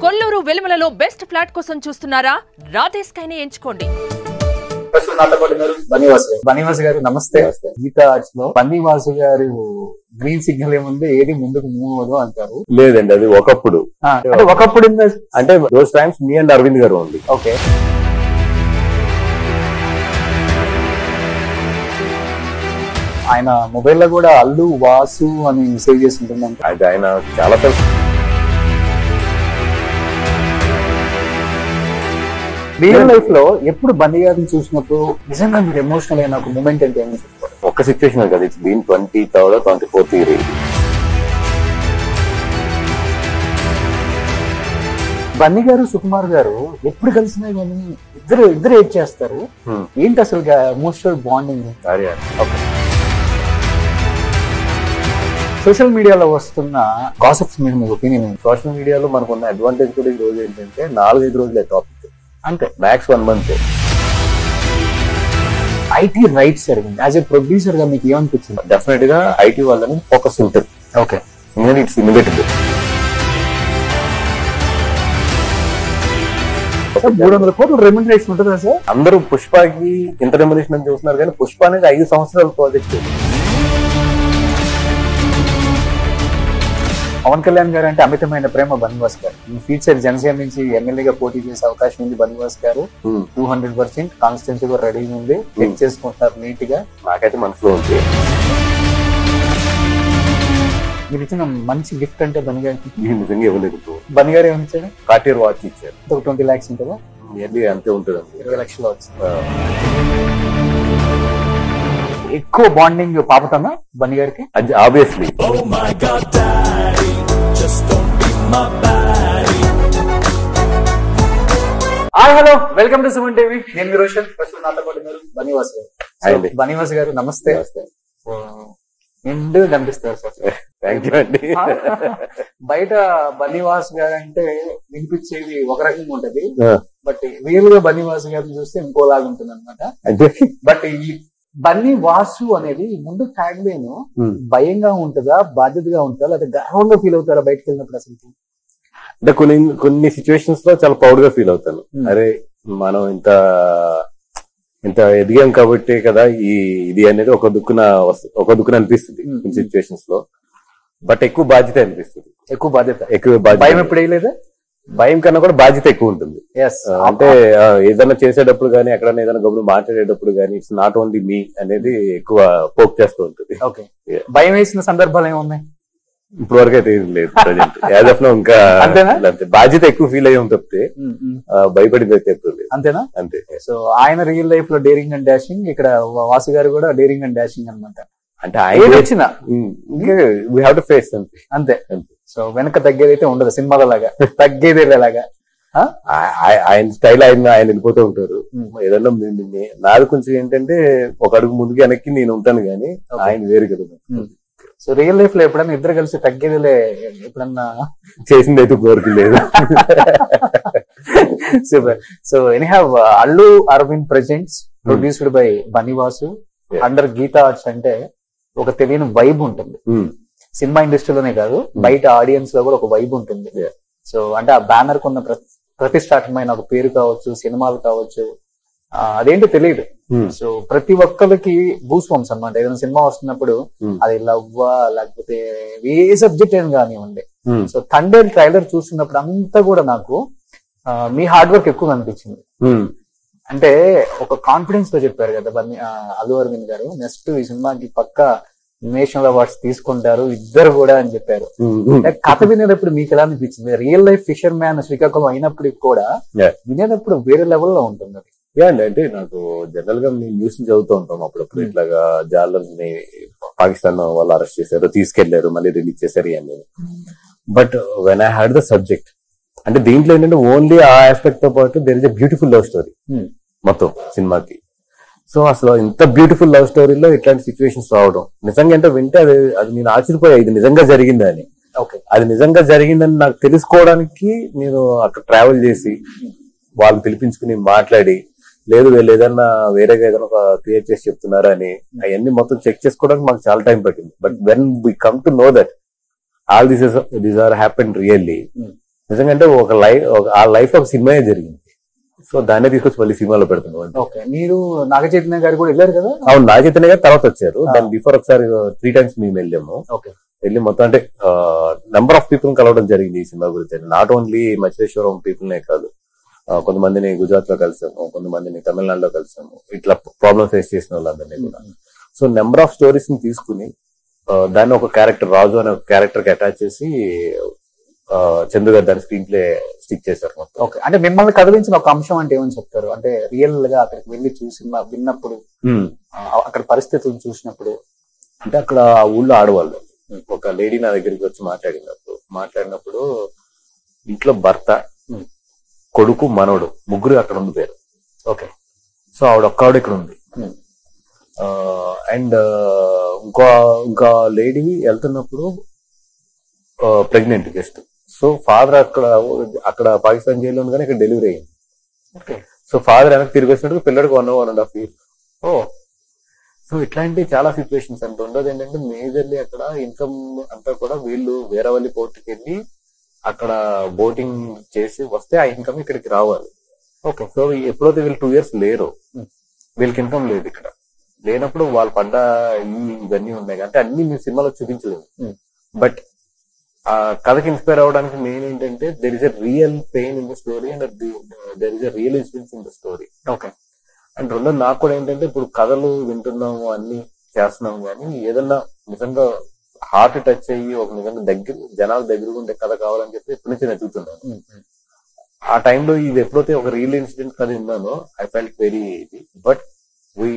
Kolluru వెలుమలలో best flat కోసం చూస్తున్నారా? రాధేశ్ కైనే ఎంచుకోండి. బన్నీవాసు గారు నమస్తే. గీతా ఆర్ట్స్ లో బన్నీవాసు గారు గ్రీన్ సిగ్నల్ ఏముంది, ఏది ముందుకు మూవ్ అవ్వదు అంటారు. లేదండి, అది ఒకప్పుడు అంటే those times me and Arvind garu ఉంది. ఓకే, ఆయన మొబైల్ లో కూడా అల్లు వాసు అని సేవ్ చేసి ఉంటుంది. అది ఆయన చాలా రియల్ లైఫ్ లో ఎప్పుడు బన్నీ గారిని చూసినప్పుడు నిజంగా మీరు ఎమోషనల్ అయిన ఒక మూమెంట్ అంటే ఏమి చెప్తారు? ఒక్క సిచ్యువేషన్ కదా, it's been 23rd or 24th year. Bunny garu Sukumar గారు ఎప్పుడు కలిసినా కానీ ఇద్దరు ఏడ్ చేస్తారు. ఏంటి అసలు ఎమోషనల్ బాండింగ్? సోషల్ మీడియాలో వస్తున్న గాసిప్స్ మీద మీ ఒపీనియన్? సోషల్ మీడియాలో మనకున్న అడ్వాంటేజ్ కూడా ఈ రోజు ఏంటంటే 4-5 రోజులే టాపిక్, అంతే మ్యాక్స్ 1 month. ఐటీ రైట్స్ జరిగింది. యాజ్ ఎ ప్రొడ్యూసర్ గా మీకు ఏమనిపించింది? డెఫినెట్ గా ఐటీ వాళ్ళని ఫోకస్ ఉంటుంది. Okay, it's inevitable. 300 కోట్ల రెమ్యునరేషన్ ఉంటుందా సార్? అందరూ పుష్పకి ఇంత రెమ్యునరేషన్ అని చూస్తున్నారు, కానీ పుష్ప అనేది 5 సంవత్సరాల ప్రాజెక్ట్. పవన్ కళ్యాణ్ గారు అంటే అమితమైన ప్రేమ బన్నీవాస్ గారు. ఈ ఫ్యూచర్ జనసేన నుంచి ఎమ్మెల్యేగా పోటీ చేసే అవకాశం ఉంది బన్నీవాస్ గారు. 200% కాన్స్టిట్యున్సీ కూడా రెడీ ఉంది, చెక్ చేసుకుంటున్నారు నీట్ గా. నాకైతే మనసులో ఉంది. మీరు ఇచ్చిన మంచి గిఫ్ట్ అంటే బన్నీ గారికి నిజంగా ఇవ్వలేదు. బన్నీ గారు ఏమి ఇచ్చారు? కార్టియర్ వాచ్ ఇచ్చారు. ఒక 20 lakhs ఉంటుందా? నియర్లీ అంతే ఉంటుంది. 20 లక్షలు వచ్చింది. ఎక్కువ బాండింగ్ పాపతనా బన్నీ గారికి? అది obviously. Hello, welcome to Suman TV. నేను మీ రోషన్. నాతో పాటు బన్నీవాస్ గారు. బన్నీవాస్ గారు నమస్తే. నిండు కనిపిస్తారు సార్. థ్యాంక్ యూ అండి. బయట బన్నీవాస్ గారు అంటే వినిపించేది ఒక రకంగా ఉంటది, బట్ రియల్ గా బన్నీవాస్ గారిని చూస్తే ఇంకోలాగా ఉంటుంది అనమాట. బట్ ఈ బన్నీ వాసు అనేది ముందు ట్యాగ్ లైన్ భయంగా ఉంటుందా, బాధ్యతగా ఉంటుందా, లేదా గర్వంగా ఫీల్ అవుతారా బయటకు వెళ్ళినప్పుడు? అసలు అంటే కొన్ని సిచ్యువేషన్స్ లో చాలా ప్రౌడ్ గా ఫీల్ అవుతాను. అరే మనం ఇంత ఎదిగాం కాబట్టి కదా ఇది అనేది ఒక దుక్కున అనిపిస్తుంది కొన్ని సిచ్యువేషన్స్ లో. బట్ ఎక్కువ బాధ్యత అనిపిస్తుంది. ఎక్కువ బాధ్యత. భయం ఎప్పుడు వేయలేదా? భయం కన్నా కూడా బాధ్యత ఎక్కువ ఉంటుంది. అంటే ఏదైనా చేసేటప్పుడు గానీ, ఎక్కడైనా ఏదైనా గబులు మాట్లాడేటప్పుడు గానీ, ఇట్స్ నాట్ ఓన్లీ మీ అనేది ఎక్కువ పోక్ చేస్తూ ఉంటుంది. ఓకే, భయం వేసిన సందర్భాలు ఏమున్నాయి? ఇప్పుడు వరకు అయితే లేదు ప్రజెంట్. యాజ్ ఆఫ్ నౌ ఇంకా బాధ్యత ఎక్కువ ఫీల్ అయ్యాం తప్పితే భయపడింది అయితే ఎప్పుడు లేదు. అంతేనా? అంతే. సో ఆయన రియల్ లైఫ్ లో డేరింగ్ అండ్ డాషింగ్, ఇక్కడ వాసు గారు కూడా డేరింగ్ అండ్ డాషింగ్ అనమాట. అంటే ఆయన వచ్చిన వీ హావ్ టు ఫేస్ అంతే. సో వెనక తగ్గేది అయితే ఉండదు సినిమాల లాగా, తగ్గేది లాగా. ఆయన స్టైల్ ఆయన వెళ్ళిపోతూ ఉంటారు. ఏదన్నా నాది కొంచెం ఏంటంటే ఒక అడుగు ముందుకు వెనక్కి నేను ఉంటాను, కానీ ఆయన వేరు కదా. సో రియల్ లైఫ్ లో ఎప్పుడన్నా ఇద్దరు కలిసి తగ్గేదిలే ఎప్పుడన్నా చేసింది అయితే కోరిక లేదు. Super. So anyhow Allu Arvind presents produced by Bunny Vasu under Geetha Arts అంటే ఒక తెలియని వైబ్ ఉంటుంది. సినిమా ఇండస్ట్రీలోనే కాదు, బయట ఆడియన్స్ లో కూడా ఒక వైబ్ ఉంటుంది. సో అంటే ఆ బ్యానర్ కున్న ప్రతిష్టాత్మకమైన ఒక పేరు కావచ్చు, సినిమాలు కావచ్చు, అదేంటో తెలియదు. సో ప్రతి ఒక్కరికి బూస్ పంప్స్ అనమాట. ఏదైనా సినిమా వస్తున్నప్పుడు అది లవ్వా లేకపోతే ఏ సబ్జెక్ట్ అని కానివ్వండి. సో థండర్ ట్రైలర్ చూస్తున్నప్పుడు అంతా కూడా నాకు మీ హార్డ్ వర్క్ ఎక్కువ అనిపించింది. అంటే ఒక కాన్ఫిడెన్స్ తో చెప్పారు కదా అల్లు అరవింద్ గారు, నెక్స్ట్ ఈ సినిమాకి పక్కా నేషనల్ అవార్డ్స్ తీసుకుంటారు ఇద్దరు కూడా అని చెప్పారు. కథ వినేటప్పుడు మీకు ఎలా అనిపించింది? Real life fissure man Srikakulam అయినప్పటికి కూడా వినేటప్పుడు వేరే లెవెల్లో ఉంటుంది. అంటే నాకు జనరల్ గా మేము న్యూస్ చదువుతూ ఉంటాం అప్పుడప్పుడు, ఇట్లాగా జాలర్ని పాకిస్తాన్ వాళ్ళు అరెస్ట్ చేశారు, తీసుకెళ్లారు, మళ్ళీ రిలీజ్ చేశారు అని. But when I had the subject, అంటే దీంట్లో ఏంటంటే ఓన్లీ ఆ ఆస్పెక్ట్ తో పాటు there is a beautiful love story మొత్తం సినిమాకి. సో అసలు ఇంత బ్యూటిఫుల్ లవ్ స్టోరీలో ఇట్లాంటి సిచ్యువేషన్స్ రావడం నిజంగా అంటే వింటే అది నేను ఆశ్చర్యపోయా, ఇది నిజంగా జరిగిందని. అది నిజంగా జరిగిందని నాకు తెలుసుకోవడానికి నేను అక్కడ ట్రావెల్ చేసి వాళ్ళని పిలిపించుకుని మాట్లాడి, లేదు వీళ్ళు ఏదన్నా వేరేగా ఏదైనా ఒక క్రియేట్ చేసి చెప్తున్నారా అని అవన్నీ మొత్తం చెక్ చేసుకోవడానికి మాకు చాలా టైం పట్టింది. But when we come to know that all these are happen really, నిజంగా అంటే ఆ లైఫ్ ఒక సినిమా జరిగింది. సో దాన్నే తీసుకొచ్చి మళ్ళీ సినిమాలో పెడుతున్నాం. ఓకే, మీరు నాగ చైతన్య గారు కూడా వెళ్ళారు కదా? అవును, నాగ చైతన్య గారు తర్వాత వచ్చారు. దాని బిఫోర్ ఒకసారి 3 times మేము వెళ్ళాము. ఓకే, వెళ్ళి మొత్తం అంటే నెంబర్ ఆఫ్ పీపుల్ కలవడం జరిగింది ఈ సినిమా గురించి. నాట్ ఓన్లీ మచిలేశ్వరం పీపుల్ నే కాదు, కొంతమందిని గుజరాత్ లో కలిసాము, కొంతమందిని తమిళనాడులో కలిసాము, ఇట్లా ప్రాబ్లమ్ ఫేస్ చేసిన వాళ్ళందరినీ కూడా. సో నెంబర్ ఆఫ్ స్టోరీస్ ని తీసుకుని దాన్ని ఒక క్యారెక్టర్, రాజు అనే ఒక క్యారెక్టర్ కి అటాచ్ చేసి చందు గారు దాని స్క్రీన్ ప్లే స్టిక్ చేశారు మొత్తం. ఓకే, అంటే మిమ్మల్ని కదిలించిన ఒక అంశం అంటే ఏమని చెప్తారు? అంటే రియల్ గా అక్కడికి వెళ్ళి చూసి విన్నప్పుడు, అక్కడ పరిస్థితులను చూసినప్పుడు. అంటే అక్కడ ఆ ఊళ్ళో ఆడవాళ్ళు, ఒక లేడీ నా దగ్గరికి వచ్చి మాట్లాడినప్పుడు ఇంట్లో భర్త, కొడుకు, మనవడు, ముగ్గురు అక్కడ ఉండిపోయారు. ఓకే, సో ఆవిడ ఒక్క ఇక్కడ ఉంది. అండ్ ఇంకా లేడీ వెళ్తున్నప్పుడు ప్రెగ్నెంట్ జస్ట్. సో ఫాదర్ అక్కడ పాకిస్తాన్ జైల్లో ఉండగానే ఇక్కడ డెలివరీ అయింది. సో ఫాదర్ వెనక్కి తిరిగి వచ్చినట్టు పిల్లడికి 1.5 years. సో ఇట్లాంటి చాలా సిచ్యువేషన్స్ అంటే ఉండదు. ఏంటంటే మేజర్లీ అక్కడ ఇన్కమ్ అంతా కూడా వీళ్ళు వేరవల్లి పోర్టుకి వెళ్ళి అక్కడ బోటింగ్ చేసి వస్తే ఆ ఇన్కమ్ ఇక్కడికి రావాలి. ఓకే, సో ఎప్పుడైతే వీళ్ళు 2 years లేరు, వీళ్ళకి ఇన్కమ్ లేదు. ఇక్కడ లేనప్పుడు వాళ్ళు పడ్డ ఇవన్నీ ఉన్నాయి. అంటే అన్ని మీ సినిమాలో చూపించలేదు. బట్ ఆ కథకి ఇన్స్పైర్ అవడానికి మెయిన్ ఏంటంటే there is a real pain in the story and there is a real incidents in the story. Okay, and రెండోది నాకు కూడా ఏంటంటే ఇప్పుడు కథలు వింటున్నాము, అన్ని చేస్తున్నాము, కానీ ఏదన్నా నిజంగా హార్ట్ టచ్ అయ్యి ఒక నిజంగా జనాల దగ్గర ఉండే కథ కావాలని చెప్పి ఎప్పటి నుంచి నేను చూస్తున్నాను. ఆ టైంలో ఇది ఎప్పుడైతే ఒక రియల్ ఇన్సిడెంట్ కథ విన్నానో I felt very easy. But we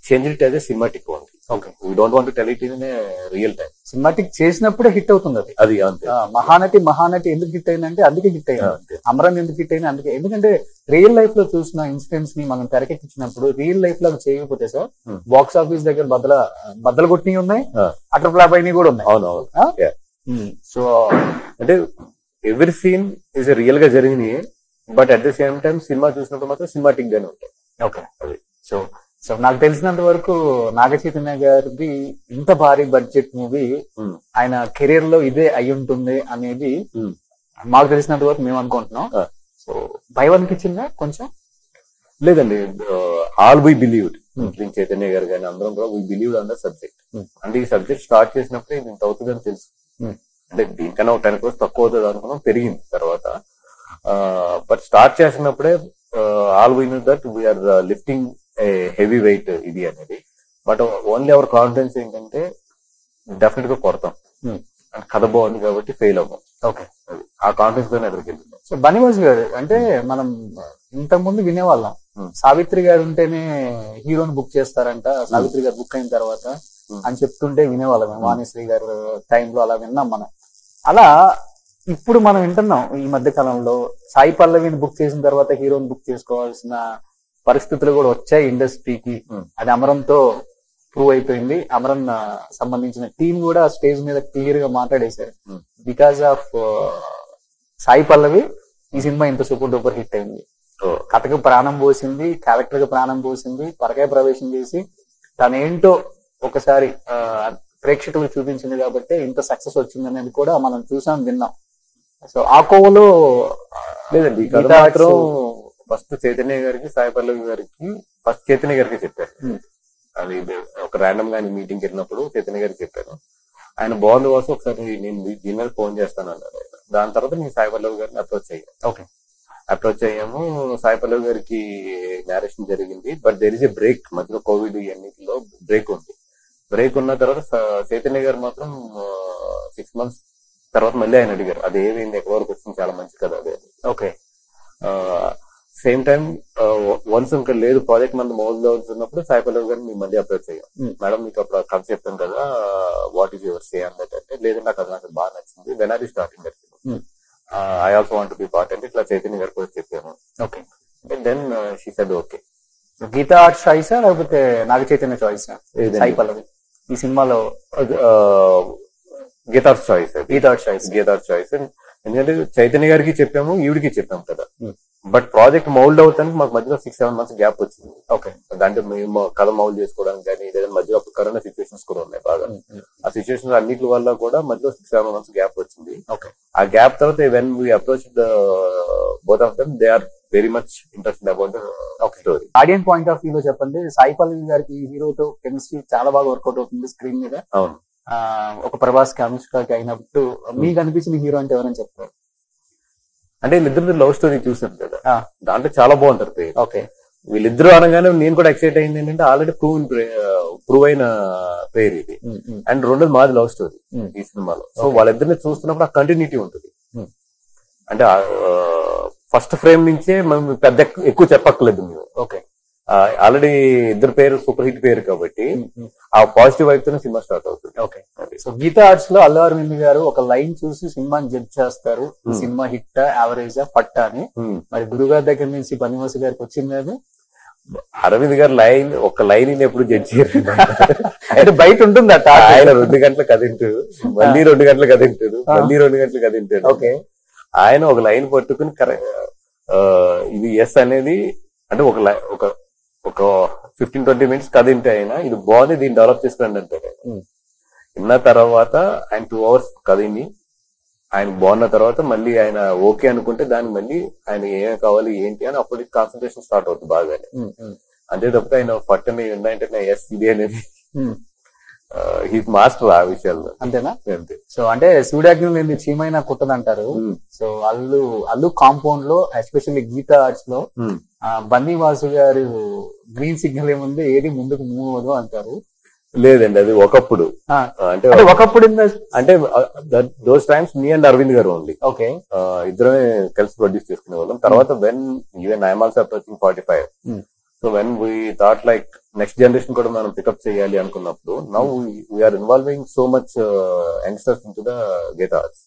changed it as a cinematic one. Okay, we don't want to tell it in a real time. Cinematic చేసినప్పుడే హిట్ అవుతుంది అది అంతే. మహానటి ఎందుకు హిట్ అయిందంటే అందుకే హిట్ అయింది. అమరన్ ఎందుకు హిట్ అయింది అందుకే. ఎందుకంటే రియల్ లైఫ్ లో చూసిన ఇన్సిడెంట్స్ ని మనం తెరకెక్కించినప్పుడు రియల్ లైఫ్ లో చేయకపోతే సార్ బాక్స్ ఆఫీస్ దగ్గర బద్దలు కొట్టినవి ఉన్నాయి, అటర్ ఫ్లాప్ అయినవి కూడా ఉన్నాయి. అవునవును. సో అంటే ఎవ్రీ సీన్ ఇస్ రియల్ గా జరిగినాయి, but at the same time cinema చూసినప్పుడు మాత్రం సినిమాటిక్ గానే ఉంటాయి. ఓకే, అది సో నాకు తెలిసినంత వరకు నాగ చైతన్య గారిది ఇంత భారీ బడ్జెట్ మూవీ ఆయన కెరీర్ లో ఇదే అయి ఉంటుంది అనేది మాకు తెలిసినంత వరకు మేము అనుకుంటున్నాం. సో భయం అనిపించిందా కొంచెం? లేదండి, ఆల్ వీ బిలీవ్డ్, చైతన్య గారు కానీ అందరం కూడా we believed on the subject. అంటే ఈ సబ్జెక్ట్ స్టార్ట్ చేసినప్పుడే ఇది ఇంత అవుతుందని తెలుసు. అంటే దీనికన్నా 10 crores తక్కువ అవుతుంది అనుకున్నాం, పెరిగింది తర్వాత. బట్ స్టార్ట్ చేసినప్పుడే all we know that we're lifting heavy weight ఇది అనేది. బట్ ఓన్లీ అవర్ కాన్ఫిడెన్స్ ఏంటంటే డెఫినెట్ గా కొడతాం, కథ బాగుంది కాబట్టి ఫెయిల్ అవ్వం. ఓకే, ఆ కాన్ఫిడెన్స్ తోనే ఎదురుకి వెళ్తున్నాం. సో బనివాస్ గారు అంటే మనం ఇంతకు ముందు వినేవాళ్ళం, సావిత్రి గారు ఉంటేనే హీరోని బుక్ చేస్తారంట, సావిత్రి గారు బుక్ అయిన తర్వాత అని చెప్తుంటే వినేవాళ్ళం. వాణిశ్రీ గారు టైంలో అలా విన్నాం మనం. అలా ఇప్పుడు మనం వింటున్నాం ఈ మధ్య కాలంలో సాయి పల్లవిని బుక్ చేసిన తర్వాత హీరోని బుక్ చేసుకోవాల్సిన పరిస్థితులు కూడా వచ్చాయి ఇండస్ట్రీకి. అది అమరంతో ప్రూవ్ అయిపోయింది. అమరన్ సంబంధించిన టీం కూడా స్టేజ్ మీద క్లియర్ గా మాట్లాడేశారు. బికాస్ ఆఫ్ సాయి పల్లవి ఈ సినిమా ఇంత సూపర్ డూపర్ హిట్ అయింది. కథకు ప్రాణం పోసింది, క్యారెక్టర్ కి ప్రాణం పోసింది, పరకాయ ప్రవేశం చేసి తనేంటో ఒకసారి ప్రేక్షకులకు చూపించింది కాబట్టి ఇంత సక్సెస్ వచ్చింది అనేది కూడా మనం చూసాం, విన్నాం. సో ఆ కోవలో లేదండి, మాత్రం ఫస్ట్ చైతన్య గారికి, సాయి పల్లవి గారికి, ఫస్ట్ చైతన్య గారికి చెప్పారు. అది ఒక ర్యాండమ్ గా మీటింగ్ వెళ్ళినప్పుడు చైతన్య గారికి చెప్పాను. ఆయన బాగుంది కోసం ఒకసారి నేను దీని మీద ఫోన్ చేస్తాను అన్నారు. దాని తర్వాత నేను సాయి పల్లవి గారిని అప్రోచ్ అయ్యాను. ఓకే, అప్రోచ్ అయ్యాము. సాయి పల్లవి గారికి నేరేషన్ జరిగింది. But there is a break, మధ్యలో కోవిడ్ అన్నిటిలో బ్రేక్ ఉంది. బ్రేక్ ఉన్న తర్వాత చైతన్య గారు మాత్రం 6 months తర్వాత మళ్ళీ ఆయన అడిగారు, అది ఏమైంది, ఎక్కడి వరకు వచ్చింది, చాలా మంచి కదా అదే. ఓకే, సేమ్ టైం వన్స్ ఇంకా లేదు ప్రాజెక్ట్ మన మోజులో ఉంటున్నప్పుడు సాయి పల్లవి గారిని మేము మళ్ళీ అప్రోచ్ అయ్యాం. మేడం మీకు అప్పుడు కథ చెప్పాను కదా, వాట్ ఈస్ యువర్ సే అన్నట్టు. అంటే లేదంటే నాకు అది నాకు బాగా నచ్చింది, when are you starting I also want to be part అంటే ఇట్లా చైతన్య గారు కూడా చెప్పాను. Okay, then she said okay. Geetha Art చాయిసా లేకపోతే నాగ చైతన్య చాయిసా సాయి పల్లవి ఈ సినిమాలో? గీతార్ చాయిస్. గీతార్ చాయిస్. ఎందుకంటే చైతన్య గారికి చెప్పాము, ఈవిడికి చెప్పాము కదా. బట్ ప్రాజెక్ట్ మౌల్డ్ అవుతానికి మాకు మధ్యలో 6-7 months గ్యాప్ వచ్చింది. ఓకే. దాంట్లో మేము కథ మౌల్డ్ చేసుకోవడానికి కానీ లేదా మధ్యలో కరోనా సిచ్యువేషన్స్ కూడా ఉన్నాయి బాగా. ఆ సిచ్యువేషన్స్ అన్నిటి వల్ల కూడా మధ్యలో 6-7 months గ్యాప్ వచ్చింది. ఓకే. ఆ గ్యాప్ తర్వాత when we approach both of them they are very much interested about story. Audience point of view లో చెప్పండి, సాయి పల్లవి గారికి హీరోతో కెమిస్ట్రీ చాలా బాగా వర్కౌట్ అవుతుంది స్క్రీన్ మీద. అవును. ఒక ప్రభాస్ కి అనుష్కకి అయినప్పుడు మీకు అనిపించిన హీరో అంటే ఎవరైనా చెప్తారు? అంటే వీళ్ళిద్దరు లవ్ స్టోరీ చూసాను కదా, దాంట్లో చాలా బాగుంటారు పేరు. ఓకే. వీళ్ళిద్దరు అనగానే నేను కూడా ఎక్సైట్ అయింది ఏంటంటే ఆల్రెడీ ప్రూవ్ అయిన పేరు ఇది. అండ్ రెండోది మాది లవ్ స్టోరీ ఈ సినిమాలో. సో వాళ్ళిద్దరిని చూస్తున్నప్పుడు ఆ కంటిన్యూటీ ఉంటుంది. అంటే ఫస్ట్ ఫ్రేమ్ నుంచే మనం పెద్ద ఎక్కువ చెప్పక్కర్లేదు మేము. ఓకే. ఆల్రెడీ ఇద్దరు పేరు సూపర్ హిట్ పేరు కాబట్టి ఆ పాజిటివ్ వైపు తోనే సినిమా స్టార్ట్ అవుతుంది. ఓకే. సో గీతా ఆర్ట్స్ లో అల్లు అరవింద్ గారు ఒక లైన్ చూసి సినిమాని జడ్జ్ చేస్తారు, సినిమా హిట్ యావరేజా పట్టా అని. మరి గురుగారి దగ్గర నుంచి బన్నివాసు గారికి వచ్చింది అది. అరవింద్ గారు ఒక లైన్ ఎప్పుడు జడ్జ్ చేయరు. అంటే బయట ఉంటుంది ఆయన 2 గంటలు కదింటాడు, మళ్ళీ 2 గంటలు కదింటాడు, మళ్ళీ 2 గంటలు కదింటాడు. ఓకే. ఆయన ఒక లైన్ పట్టుకుని ఇది ఎస్ అనేది అంటే ఒక 15-20 minutes కదింటే ఆయన ఇది బాగుంది దీన్ని డెవలప్ చేసుకోండి అంటాడు. విన్న తర్వాత ఆయన 2 hours కదిని ఆయన బాగున్న తర్వాత మళ్ళీ ఆయన ఓకే అనుకుంటే దానికి మళ్ళీ ఆయన ఏం కావాలి ఏంటి అని అప్పటికి కాన్సన్ట్రేషన్ స్టార్ట్ అవుతుంది బాగానే. అంతే తప్ప ఆయన పట్టని ఏంటంటే ఎస్ ఇది అనేది హీస్ మాస్టర్ ఆ విషయాల్లో. అంతేనా? అంతే. సో అంటే సూర్యాగ్ని లేని చీమైనా కుట్టదంటారు. సో అల్లు కాంపౌండ్ లో ఎస్పెషల్లీ గీతా ఆర్ట్స్ లో బన్నివాసు గారు గ్రీన్ సిగ్నల్ ఏముంది ఏది ముందుకు మూవ్ అవ్వదు అంటారు. లేదండి, అది ఒకప్పుడు. అంటే ఒకప్పుడు అంటే those times me and Arvind garu only. Okay. ఇద్దరమే కలిసి ప్రొడ్యూస్ చేసుకునే వాళ్ళం. తర్వాత when even I'm also approaching 45. So when we thought like next generation కూడా మనం పికప్ చేయాలి అనుకున్నప్పుడు now we're involving so much youngsters into the Geetha Arts.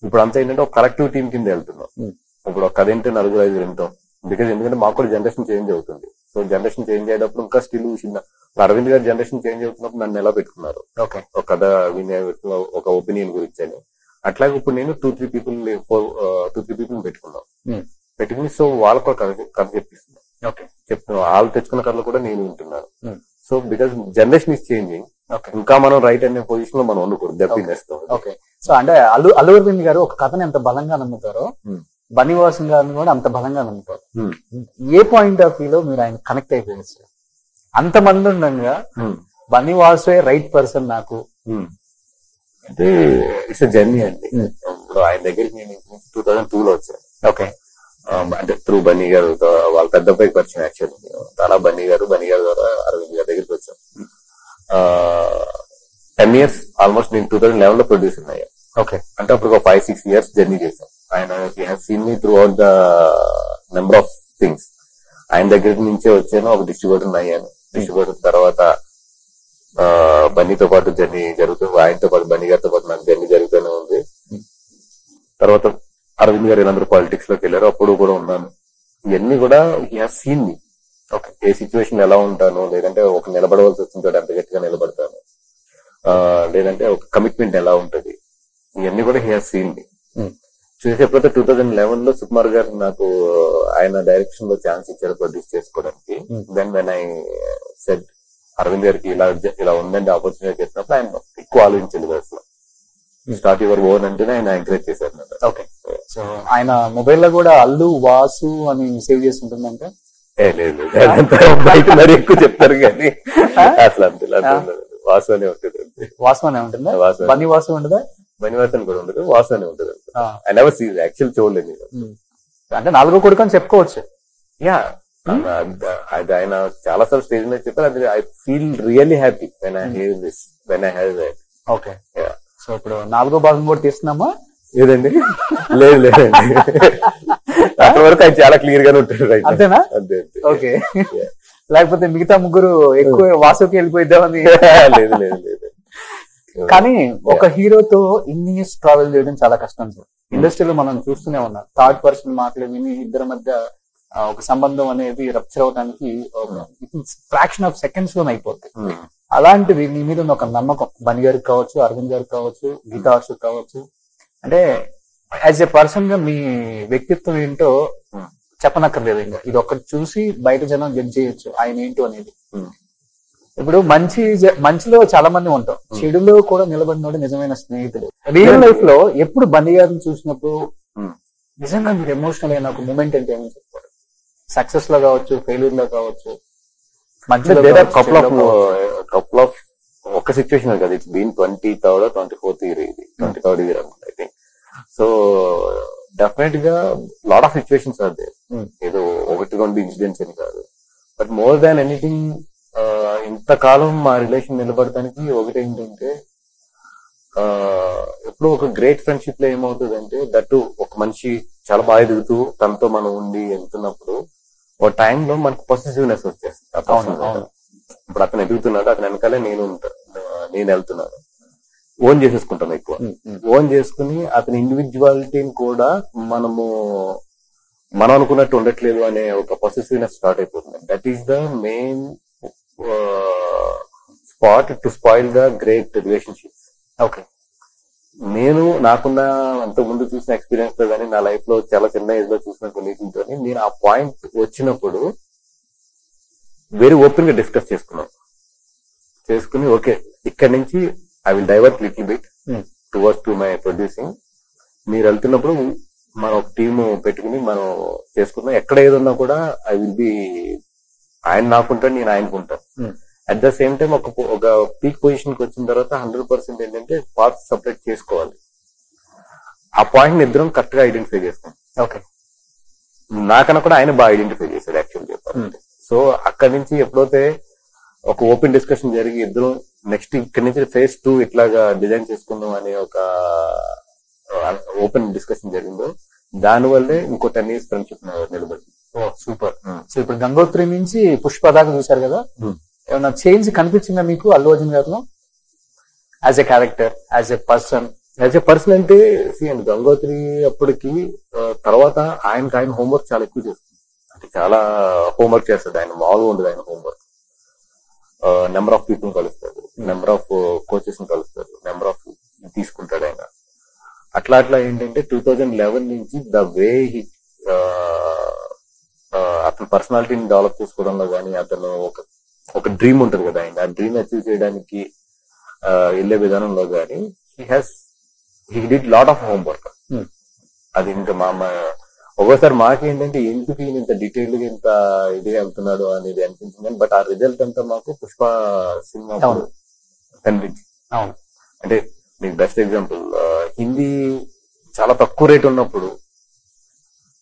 ఇప్పుడు అంతా ఏంటంటే ఒక కలెక్టివ్ టీమ్ కింద వెళ్తున్నాం. ఇప్పుడు ఒక కథ ఏంటంటే 4-5 వింటాం. ఎందుకంటే మాకు కూడా జనరేషన్ చేంజ్ అవుతుంది. సో జనరేషన్ చేంజ్ అయ్యేటప్పుడు ఇంకా స్టిల్ చిన్న అరవింద్ గారి జనరేషన్ చేంజ్ అవుతున్నప్పుడు నన్ను ఎలా పెట్టుకున్నారు ఒక కథ వినే ఒక ఒపీనియన్ గురించి అని. అట్లాగే ఇప్పుడు నేను 2-3 people పెట్టుకుని సో వాళ్ళకు ఒక కథ చెప్పిస్తున్నాను. చెప్తున్నాను వాళ్ళు తెచ్చుకున్న కథలు కూడా నేను వింటున్నాను. So because generation is changing. ఇంకా మనం రైట్ అనే పొజిషన్ లో మనం వండుకోరు దెబ్బతినేస్తాం. ఓకే. సో అంటే అల్లు అరవింద్ గారు ఒక కథని ఎంత బలంగా నమ్ముతారో బన్నివాసు గారిని కూడా అంత బలంగా నమ్ముతారు. ఏ పాయింట్ ఆఫ్ వ్యూ లో మీరు ఆయన కనెక్ట్ అయిపోయింది? అంతమంది ఉండగా బన్నివాసే రైట్ పర్సన్ నాకు అంటే ఇట్స్ జర్నీ అండి. ఇప్పుడు ఆయన దగ్గరికి నేను 2002 లో వచ్చాను. ఓకే. అంటే త్రూ బన్నీ గారు వాళ్ళ పెద్ద పైకి పరిచయం యాక్చువల్లీ. చాలా బన్నీ గారు ద్వారా అరవింద్ గారి దగ్గరికి వచ్చాం. 10 years ఆల్మోస్ట్ నేను 2011 లో ప్రొడ్యూస్ అయ్యా. ఓకే. అంటే అప్పుడు ఒక 5-6 years జర్నీ చేశాం. ఆయన seen me throughout the number of things. ఆయన దగ్గర నుంచే వచ్చాను, ఒక డిస్ట్రిబ్యూటర్ అయ్యాను. డిస్ట్రిబ్యూటర్ తర్వాత బన్నీతో పాటు జర్నీ జరుగుతుంది, ఆయనతో పాటు బన్నీ గారితో పాటు నాకు జర్నీ జరుగుతూనే ఉంది. తర్వాత అరవింద్ గారు వీళ్ళందరూ పాలిటిక్స్ లోకి వెళ్ళారు, అప్పుడు కూడా ఉన్నాను. ఇవన్నీ కూడా he has seen me. Okay. A situation ఎలా ఉంటాను, లేదంటే ఒక నిలబడవలసి వచ్చిన చోట ఎంత గట్టిగా నిలబడతాను, లేదంటే ఒక కమిట్మెంట్ ఎలా ఉంటది, ఇవన్నీ కూడా హీ హాస్ సీన్ మీ. చూసి ఎప్పుడైతే 2011 లో సుకుమార్ గారు నాకు ఆయన డైరెక్షన్ లో ఛాన్స్ ఇచ్చారు ప్రొడ్యూస్ చేసుకోవడానికి. Then when I said Arvind గారికి ఇలా ఉందండి ఆపర్చునిటీ చెప్పినప్పుడు ఆయన ఎక్కువ ఆలోచించలేదు అసలు. స్టార్ట్ యువర్ ఓన్ అంటేనే ఆయన ఎంకరేజ్ చేశారు. ఓకే. సో ఆయన మొబైల్ లో కూడా అల్లు వాసు అని సేవ్ చేసి ఉంటుందంటే లేదు బయట మరి ఎక్కువ చెప్తారు కానీ అసలు అంతే వాసు అనే ఉంటుంది. వాసు అనే ఉంటుందా? బన్నీ వాసు ఉండదా? బన్నివాసు అని కూడా ఉండదు, వాసు అని ఉంటుంది. ఐ నెవర్ సీ యాక్చువల్ చూడలేదు నేను. అంటే 4వ కొడుకు అని చెప్పుకోవచ్చు. యా, అది ఆయన చాలా సార్లు స్టేజ్ మీద చెప్పారు. అది I feel really happy when I here this, when I have that. Okay. So ఇప్పుడు 4వ భాగం కూడా తీస్తున్నామా? లేదండి, లేదండి. అంతవరకు ఆయన చాలా క్లియర్ గానే ఉంటాడు. అంతేనా? అంతే. ఓకే. లేకపోతే మిగతా ముగ్గురు ఎక్కువ వాసుకి వెళ్ళిపోయిద్దామని? లేదు లేదు లేదు. కానీ ఒక హీరోతో ఇన్ని ఇయర్స్ ట్రావెల్ చేయడం చాలా కష్టం సార్. ఇండస్ట్రీలో మనం చూస్తూనే ఉన్నాం, థర్డ్ పర్సన్ మాటలు విని ఇద్దరి మధ్య ఒక సంబంధం అనేది రప్చర్ అవడానికి ఫ్రాక్షన్ ఆఫ్ సెకండ్స్ లోనే అయిపోతుంది. అలాంటిది మీ మీద ఒక నమ్మకం, బన్నీ గారికి కావచ్చు, అరవింద్ గారికి కావచ్చు, గీతా ఆర్ట్స్ కావచ్చు, అంటే యాజ్ ఎ పర్సన్ గా మీ వ్యక్తిత్వం ఏంటో చెప్పనక్కర్లేదు ఇంకా, ఇది ఒక్కటి చూసి బయట జనం జడ్జ్ చేయొచ్చు ఆయన ఏంటో అనేది. Hmm. ఇప్పుడు మంచిలో చాలా మంది ఉంటాం, చెడులో కూడా నిలబడినోడు నిజమైన స్నేహితుడు. రియల్ లైఫ్ లో ఎప్పుడు బన్నీ గారిని చూసినప్పుడు నిజంగా మీరు ఎమోషనల్ అయిన ఒక మూమెంట్ అంటే ఏమని చెప్తారు? సక్సెస్ లో కావచ్చు, ఫెయిల్యూర్ లో కావచ్చు, మంచిలో కపుల్ ఆఫ్ ఒక సిచ్యువేషన్ కదా, it's been 23rd or 24th year, ఇది 23rd year I think. So definite గా lot of situations are there, ఏదో ఒకటి రెండు ఇన్సిడెంట్స్ అని కాదు. బట్ మోర్ దాన్ ఎనీథింగ్ ఇంతకాలం మా రిలేషన్ నిలబడటానికి ఒకటి ఏంటంటే, ఎప్పుడు ఒక గ్రేట్ ఫ్రెండ్షిప్ లో ఏమవుతుందంటే, దట్టు ఒక మనిషి చాలా బాగా ఎదుగుతూ తనతో మనం ఉండి వెళ్తున్నప్పుడు ఒక టైంలో మనకు పొసెసివ్నెస్ వచ్చేస్తుంది. ఇప్పుడు అతను ఎదుగుతున్నాడు, అతను వెనకాలే నేను వెళ్తున్నాను, ఓన్ చేసేసుకుంటాం ఎక్కువ. ఓన్ చేసుకుని అతని ఇండివిజువాలిటీని కూడా మనం అనుకున్నట్టు ఉండట్లేదు అనే ఒక పొసెసివ్నెస్ స్టార్ట్ అయిపోతుంది. That is the main spot to spoil the great relationships. Okay, నాకున్న అంతకు ముందు చూసిన ఎక్స్పీరియన్స్ తో కానీ, నా లైఫ్ లో చాలా చిన్న ఏజ్ లో చూసిన కొన్నిటితో నేను ఆ పాయింట్ వచ్చినప్పుడు వెరీ ఓపెన్ గా డిస్కస్ చేసుకుని ఓకే, ఇక్కడ నుంచి I will divert little bit towards to my producing. మీరు వెళ్తున్నప్పుడు మనం ఒక టీమ్ పెట్టుకుని మనం చేసుకుందాం, ఎక్కడ ఏదన్నా కూడా ఐ విల్ బి, ఆయన నాకుంటాను, నేను ఆయనకుంటాను. అట్ ద సేమ్ టైం ఒక పీక్ పొజిషన్ కి వచ్చిన తర్వాత 100% ఏంటంటే పార్ట్స్ సపరేట్ చేసుకోవాలి. ఆ పాయింట్ ని ఇద్దరం కరెక్ట్ గా ఐడెంటిఫై చేసుకోండి. ఓకే, నాకన్నా కూడా ఆయన బాగా ఐడెంటిఫై చేశాడు యాక్చువల్ చెప్పాలంటే. సో అక్కడి నుంచి ఎప్పుడైతే ఒక ఓపెన్ డిస్కషన్ జరిగి ఇద్దరు నెక్స్ట్ ఇక్కడి నుంచి ఫేజ్ 2 ఇట్లాగా డిజైన్ చేసుకుందాం అనే ఒక ఓపెన్ డిస్కషన్ జరిగిందో, దానివల్లే ఇంకో 10 years ఫ్రెండ్షిప్ నిలబడింది. ఓ సూపర్. సో ఇప్పుడు గంగోత్రి నుంచి పుష్ప దాకా చూశారు కదా, ఏమన్నా చేంజ్ కనిపించిందా మీకు అల్లు అర్జున్ గారిలో as a character, as a person? అంటే అండ్ గంగోత్రి అప్పటికి తర్వాత ఆయన హోంవర్క్ చాలా ఎక్కువ చేస్తుంది. అంటే చాలా హోంవర్క్ చేస్తాడు ఆయన, మామూలుగా ఉండదు ఆయన హోంవర్క్. నెంబర్ ఆఫ్ పీపుల్ కలుస్తాడు, నెంబర్ ఆఫ్ కోచెస్ ని కలుస్తాడు, నెంబర్ ఆఫ్ తీసుకుంటాడు ఆయన. అట్లా ఏంటంటే 2011 నుంచి ద వే అతని పర్సనాలిటీని డెవలప్ చేసుకోవడంలో కానీ, అతను ఒక డ్రీమ్ ఉంటుంది కదా ఆయన, ఆ డ్రీమ్ అచీవ్ చేయడానికి వెళ్లే విధానంలో కానీ he did lot of homework. అది ఇంకా ఒక్కోసారి మాకేంటంటే ఎందుకు ఇంత డీటెయిల్ గా ఇంత ఇదిగా వెళ్తున్నాడు అనేది అనిపించింది. బట్ ఆ రిజల్ట్ అంతా మాకు పుష్ప సినిమా కనిపించింది. అంటే మీకు బెస్ట్ ఎగ్జాంపుల్, హిందీ చాలా తక్కువ రేట్ ఉన్నప్పుడు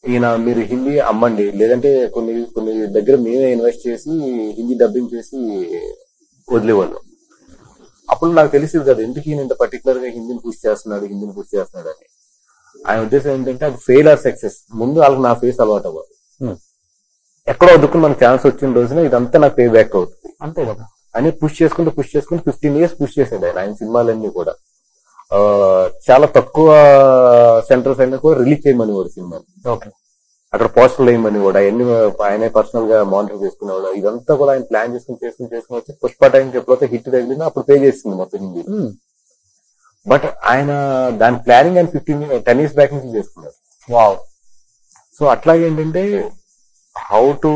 ఈయన మీరు హిందీ అమ్మండి, లేదంటే కొన్ని దగ్గర మేమే ఇన్వెస్ట్ చేసి హిందీ డబ్బింగ్ చేసి వదిలేవాళ్ళం. అప్పుడు నాకు తెలిసింది కదా ఎందుకు ఈయన ఇంత పర్టికులర్ గా హిందీని పుష్ చేస్తున్నాడు అని. ఆయన ఉద్దేశం ఏంటంటే అది ఫెయిల్ ఆర్ సక్సెస్, ముందు వాళ్ళకి నా ఫేస్ అలవాటు అవ్వాలి. ఎక్కడో వద్దుకుని మనకు ఛాన్స్ వచ్చిన రోజున ఇదంతా నాకు పే బ్యాక్ అవుతుంది అంతే కదా అని పుష్ చేసుకుంటూ 15 years పుష్ చేశాడు ఆయన సినిమాలన్నీ కూడా. చాలా తక్కువ సెంటర్స్ అయినా కూడా రిలీజ్ చేయమని వాడు సినిమాని. ఓకే, అక్కడ పోస్టర్లు వేయమని కూడా అవన్నీ ఆయనే పర్సనల్ గా మానిటర్ చేసుకునేవాడు. ఇదంతా కూడా ఆయన ప్లాన్ చేసుకుని వచ్చి పుష్ప టైంకి ఎప్పుడైతే హిట్ తగిలిందో అప్పుడు పే చేసింది మొత్తం హిందీ. బట్ ఆయన దాని ప్లానింగ్ ఆయన 10 years బ్యాక్ నుంచి చేసుకున్నారు. వావ్. సో అట్లాగే ఏంటంటే how to